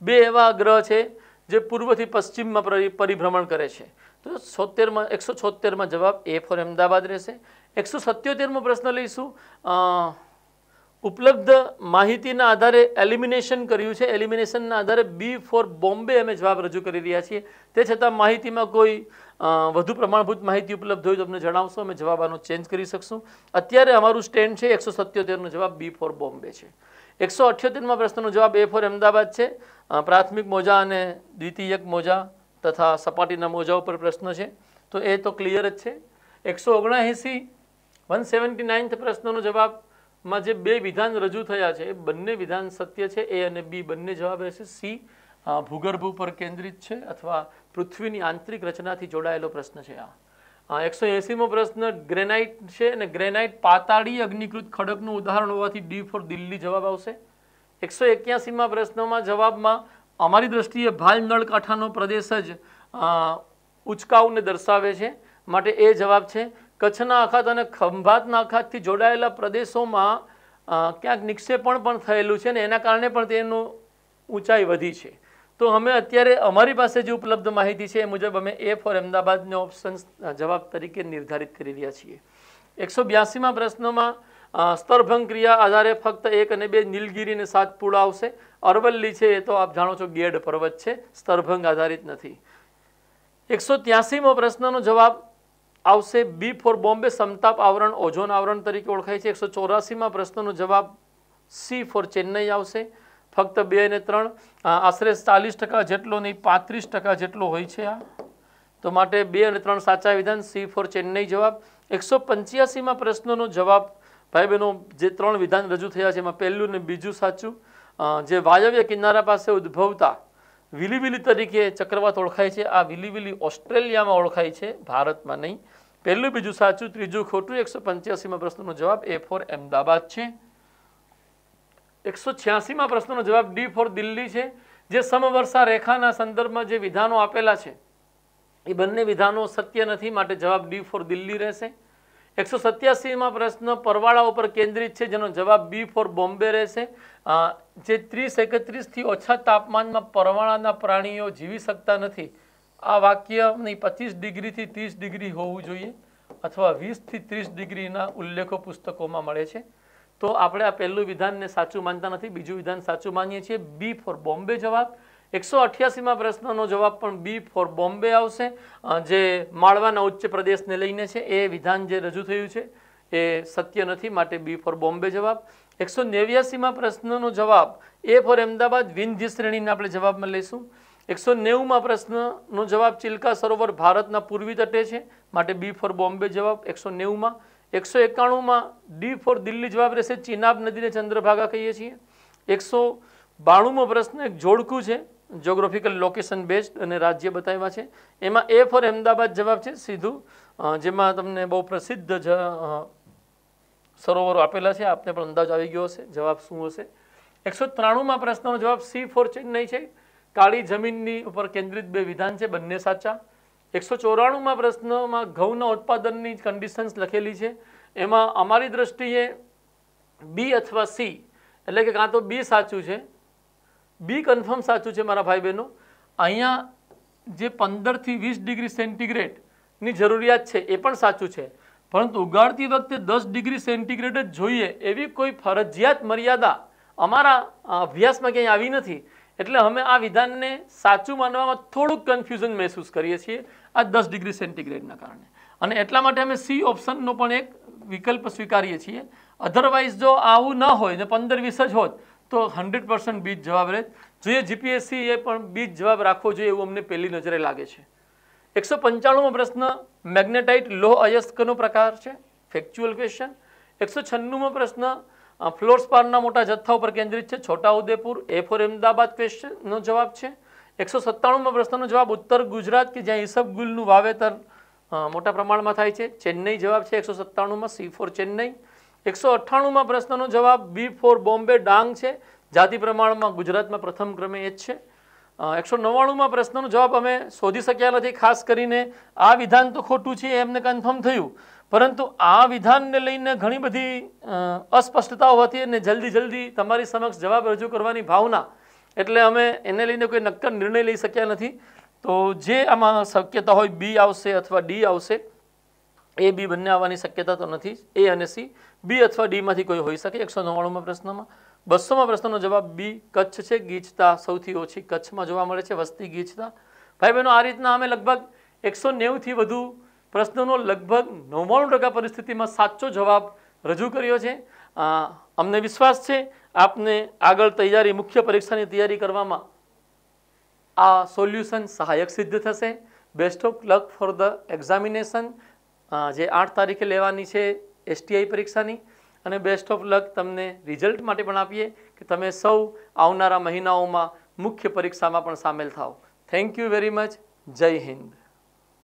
Speaker 1: 2 એવા ગ્રહ છે જે પૂર્વથી પશ્ચિમમાં પરિભ્રમણ કરે છે. તો 176માં જવાબ એ ફોર અમદાવાદ રહેશે. 177મો પ્રશ્ન લઈશું. ઉપલબ્ધ માહિતીના આધારે એલિમિનેશન કર્યું છે. એલિમિનેશનના આધારે બી ફોર બોમ્બે અમે જવાબ રજૂ કરી રહ્યા છીએ. તે છતાં માહિતીમાં કોઈ વધુ પ્રમાણભૂત માહિતી ઉપલબ્ધ હોય તો અમને જણાવશો, અમે જવાબ આનો ચેન્જ કરી શકશું. અત્યારે અમારું સ્ટેન્ડ છે 177નો જવાબ બી ફોર બોમ્બે છે. 178માં પ્રશ્નનો જવાબ એ ફોર અમદાવાદ છે. પ્રાથમિક મોજા અને દ્વિતીયક મોજા તથા સપાટીના મોજા ઉપર પ્રશ્ન છે, તો એ તો ક્લિયર જ છે. 179 પ્રશ્નનો જવાબમાં જે બે વિધાન રજૂ થયા છે એ બંને વિધાન સત્ય છે. એ અને બી બંને જવાબ રહેશે. સી ભૂગર્ભ ઉપર કેન્દ્રિત છે અથવા પૃથ્વીની આંતરિક રચનાથી જોડાયેલો પ્રશ્ન છે. આ 180મો પ્રશ્ન ગ્રેનાઇટ છે અને ગ્રેનાઇટ પાતાળી અગ્નિકૃત ખડકનું ઉદાહરણ હોવાથી ડી ફોર દિલ્હી જવાબ આવશે. 181માં પ્રશ્નોમાં જવાબમાં અમારી દ્રષ્ટિએ ભાલ નળકાંઠાનો પ્રદેશ જ ઉચકાવને દર્શાવે છે, માટે એ જવાબ છે. કચ્છના અખાત અને ખંભાતના અખાતથી જોડાયેલા પ્રદેશોમાં ક્યાંક નિક્ષેપણ પણ થયેલું છે ને એના કારણે પણ તેનું ઊંચાઈ વધી છે. તો અમે અત્યારે અમારી પાસે જે ઉપલબ્ધ માહિતી છે એ મુજબ અમે એ ફોર અમદાવાદને ઓપ્શન જવાબ તરીકે નિર્ધારિત કરી રહ્યા છીએ. 182માં પ્રશ્નોમાં સ્તરભંગ ક્રિયા આધારે ફક્ત 1 અને 2 નીલગિરી અને સાતપુડા આવશે. અરવલ્લી છે એ તો આપ જાણો છો ગેડ પર્વત છે, સ્તરભંગ આધારિત નથી. 183મો પ્રશ્નનો જવાબ આવશે બી ફોર બોમ્બે, સમતાપ આવરણ ઓઝોન આવરણ તરીકે ઓળખાય છે. 184માં પ્રશ્નનો જવાબ સી ફોર ચેન્નઈ આવશે. ફક્ત 2 અને 3 આશરે 40% જેટલો નહીં 35% જેટલો હોય છે આ, તો માટે 2 અને 3 સાચા વિધાન. સી ફોર ચેન્નઈ જવાબ. 185માં પ્રશ્નનો જવાબ ભાઈ બહેનો જે 3 વિધાન રજૂ થયા છે એમાં પહેલું ને બીજું સાચું. જે વાયવ્ય કિનારા પાસે ઉદ્ભવતા વિલીવિલી તરીકે ચક્રવાત ઓળખાય છે, આ વિલીવિલી ઓસ્ટ્રેલિયામાં ઓળખાય છે, ભારતમાં નહીં. પહેલું બીજું સાચું, ત્રીજું ખોટું. 185માં પ્રશ્નનો જવાબ એ ફોર અમદાવાદ છે. 186માં પ્રશ્નનો જવાબ ડી ફોર દિલ્હી છે. જે સમવર્ષા રેખાના સંદર્ભમાં જે વિધાનો આપેલા છે એ બંને વિધાનો સત્ય નથી, માટે જવાબ ડી ફોર દિલ્હી રહેશે. 187માં પ્રશ્ન પરવાળા ઉપર કેન્દ્રિત છે, જેનો જવાબ બી ફોર બોમ્બે રહેશે. જે 30-31થી ઓછા તાપમાનમાં પરવાળાના પ્રાણીઓ જીવી શકતા નથી, આ વાક્ય નહીં 25 ડિગ્રીથી 30 ડિગ્રી હોવું જોઈએ અથવા 20થી 30 ડિગ્રીના ઉલ્લેખો પુસ્તકોમાં મળે છે. તો આપણે આ પહેલું વિધાનને સાચું માનતા નથી, બીજું વિધાન સાચું માનીએ છીએ. બી ફોર બોમ્બે જવાબ. 188માં પ્રશ્નનો જવાબ પણ બી ફોર બોમ્બે આવશે. જે માળવાના ઉચ્ચ પ્રદેશને લઈને છે એ વિધાન જે રજૂ થયું છે એ સત્ય નથી, માટે બી ફોર બોમ્બે જવાબ. 189માં પ્રશ્નનો જવાબ એ ફોર અમદાવાદ વિંધ્ય શ્રેણીને આપણે જવાબમાં લઈશું. 190માં પ્રશ્નનો જવાબ ચિલ્કા સરોવર ભારતના પૂર્વી તટે છે, માટે બી ફોર બોમ્બે જવાબ. 190માં 191માં ડી ફોર દિલ્હી જવાબ રહેશે. ચિનાબ નદીને ચંદ્રભાગા કહીએ છીએ. 192મો પ્રશ્ન એક જોડકું છે, જોગ્રાફિકલ લોકેશન બેઝડ અને રાજ્ય બતાવ્યા છે. એમાં એ ફોર અમદાવાદ જવાબ છે સીધું, જેમાં તમને બહુ પ્રસિદ્ધ સરોવરો આપેલા છે, આપને પણ અંદાજ આવી ગયો હશે જવાબ શું હશે. 193માં પ્રશ્નનો જવાબ સી ફોર ચેન્નઈ છે. કાળી જમીનની ઉપર કેન્દ્રિત બે વિધાન છે, બંને સાચા. 194માં પ્રશ્નમાં ઘઉંના ઉત્પાદનની કન્ડિશન્સ લખેલી છે, એમાં અમારી દ્રષ્ટિએ બી અથવા સી, એટલે કે કાં તો બી સાચું છે, બી કન્ફર્મ સાચું છે મારા ભાઈ બહેનો. અહીંયા જે 15થી 20 ડિગ્રી સેન્ટીગ્રેડની જરૂરિયાત છે એ પણ સાચું છે, પરંતુ ઉગાડતી વખતે 10 ડિગ્રી સેન્ટીગ્રેડ જ જોઈએ એવી કોઈ ફરજિયાત મર્યાદા અમારા અભ્યાસમાં ક્યાંય આવી નથી. એટલે અમે આ વિધાનને સાચું માનવામાં થોડુંક કન્ફ્યુઝન મહેસૂસ કરીએ છીએ આ 10 ડિગ્રી સેન્ટીગ્રેડના કારણે, અને એટલા માટે અમે સી ઓપ્શનનો પણ એક વિકલ્પ સ્વીકારીએ છીએ. અધરવાઇઝ જો આવું ન હોય ને 15-20 જ હોત તો 100% બીજ જવાબ રહે જોઈએ. જીપીએસસી એ પણ બીજ જવાબ રાખવો જોઈએ એવું અમને પહેલી નજરે લાગે છે. 195મો પ્રશ્ન મેગ્નેટાઇટ લોહ અયસ્કનો પ્રકાર છે, ફેક્ચ્યુઅલ ક્વેશ્ચન. 196મો પ્રશ્ન ફ્લોરસ્પારના મોટા જથ્થા ઉપર કેન્દ્રિત છે, છોટાઉદેપુર, એ ફોર અમદાવાદ ક્વેશ્ચનનો જવાબ છે. 197મો પ્રશ્નનો જવાબ ઉત્તર ગુજરાત કે જ્યાં ઈસબગુલનું વાવેતર મોટા પ્રમાણમાં થાય છે, ચેન્નઈ જવાબ છે. 197માં સી ફોર ચેન્નઈ. 198માં પ્રશ્નનો જવાબ બી ફોર બોમ્બે ડાંગ છે, જાતિ પ્રમાણમાં ગુજરાતમાં પ્રથમ ક્રમે એ જ છે. 199માં પ્રશ્નનો જવાબ અમે શોધી શક્યા નથી, ખાસ કરીને આ વિધાન તો ખોટું છે એમને કન્ફર્મ થયું, પરંતુ આ વિધાનને લઈને ઘણી બધી અસ્પષ્ટતાઓ હતી અને જલ્દી તમારી સમક્ષ જવાબ રજૂ કરવાની ભાવના, એટલે અમે એને લઈને કોઈ નક્કર નિર્ણય લઈ શક્યા નથી. તો જે આમાં શક્યતા હોય બી આવશે અથવા ડી આવશે, એ બી બંને આવવાની શક્યતા તો નથી, એ અને સી, બી અથવા ડીમાંથી કોઈ હોઈ શકે 199માં પ્રશ્નમાં. 200માં પ્રશ્નનો જવાબ બી કચ્છ છે. ગીચતા સૌથી ઓછી કચ્છમાં જોવા મળે છે, વસ્તી ગીચતા. ભાઈ બહેનો, આ રીતના અમે લગભગ 190થી વધુ પ્રશ્નોનો લગભગ 99% પરિસ્થિતિમાં સાચો જવાબ રજૂ કર્યો છે. અમને વિશ્વાસ છે આપને આગળ તૈયારી, મુખ્ય પરીક્ષાની તૈયારી કરવામાં આ સોલ્યુશન સહાયક સિદ્ધ થશે. Best of luck for the examination, જે 8 તારીખે લેવાની છે STI પરીક્ષાની. અને બેસ્ટ ઓફ લક તમને રિઝલ્ટ માટે પણ આપીએ કે તમે સૌ આવનારા મહિનાઓમાં મુખ્ય પરીક્ષામાં પણ સામેલ થાઓ. Thank you very much. જય હિન્દ.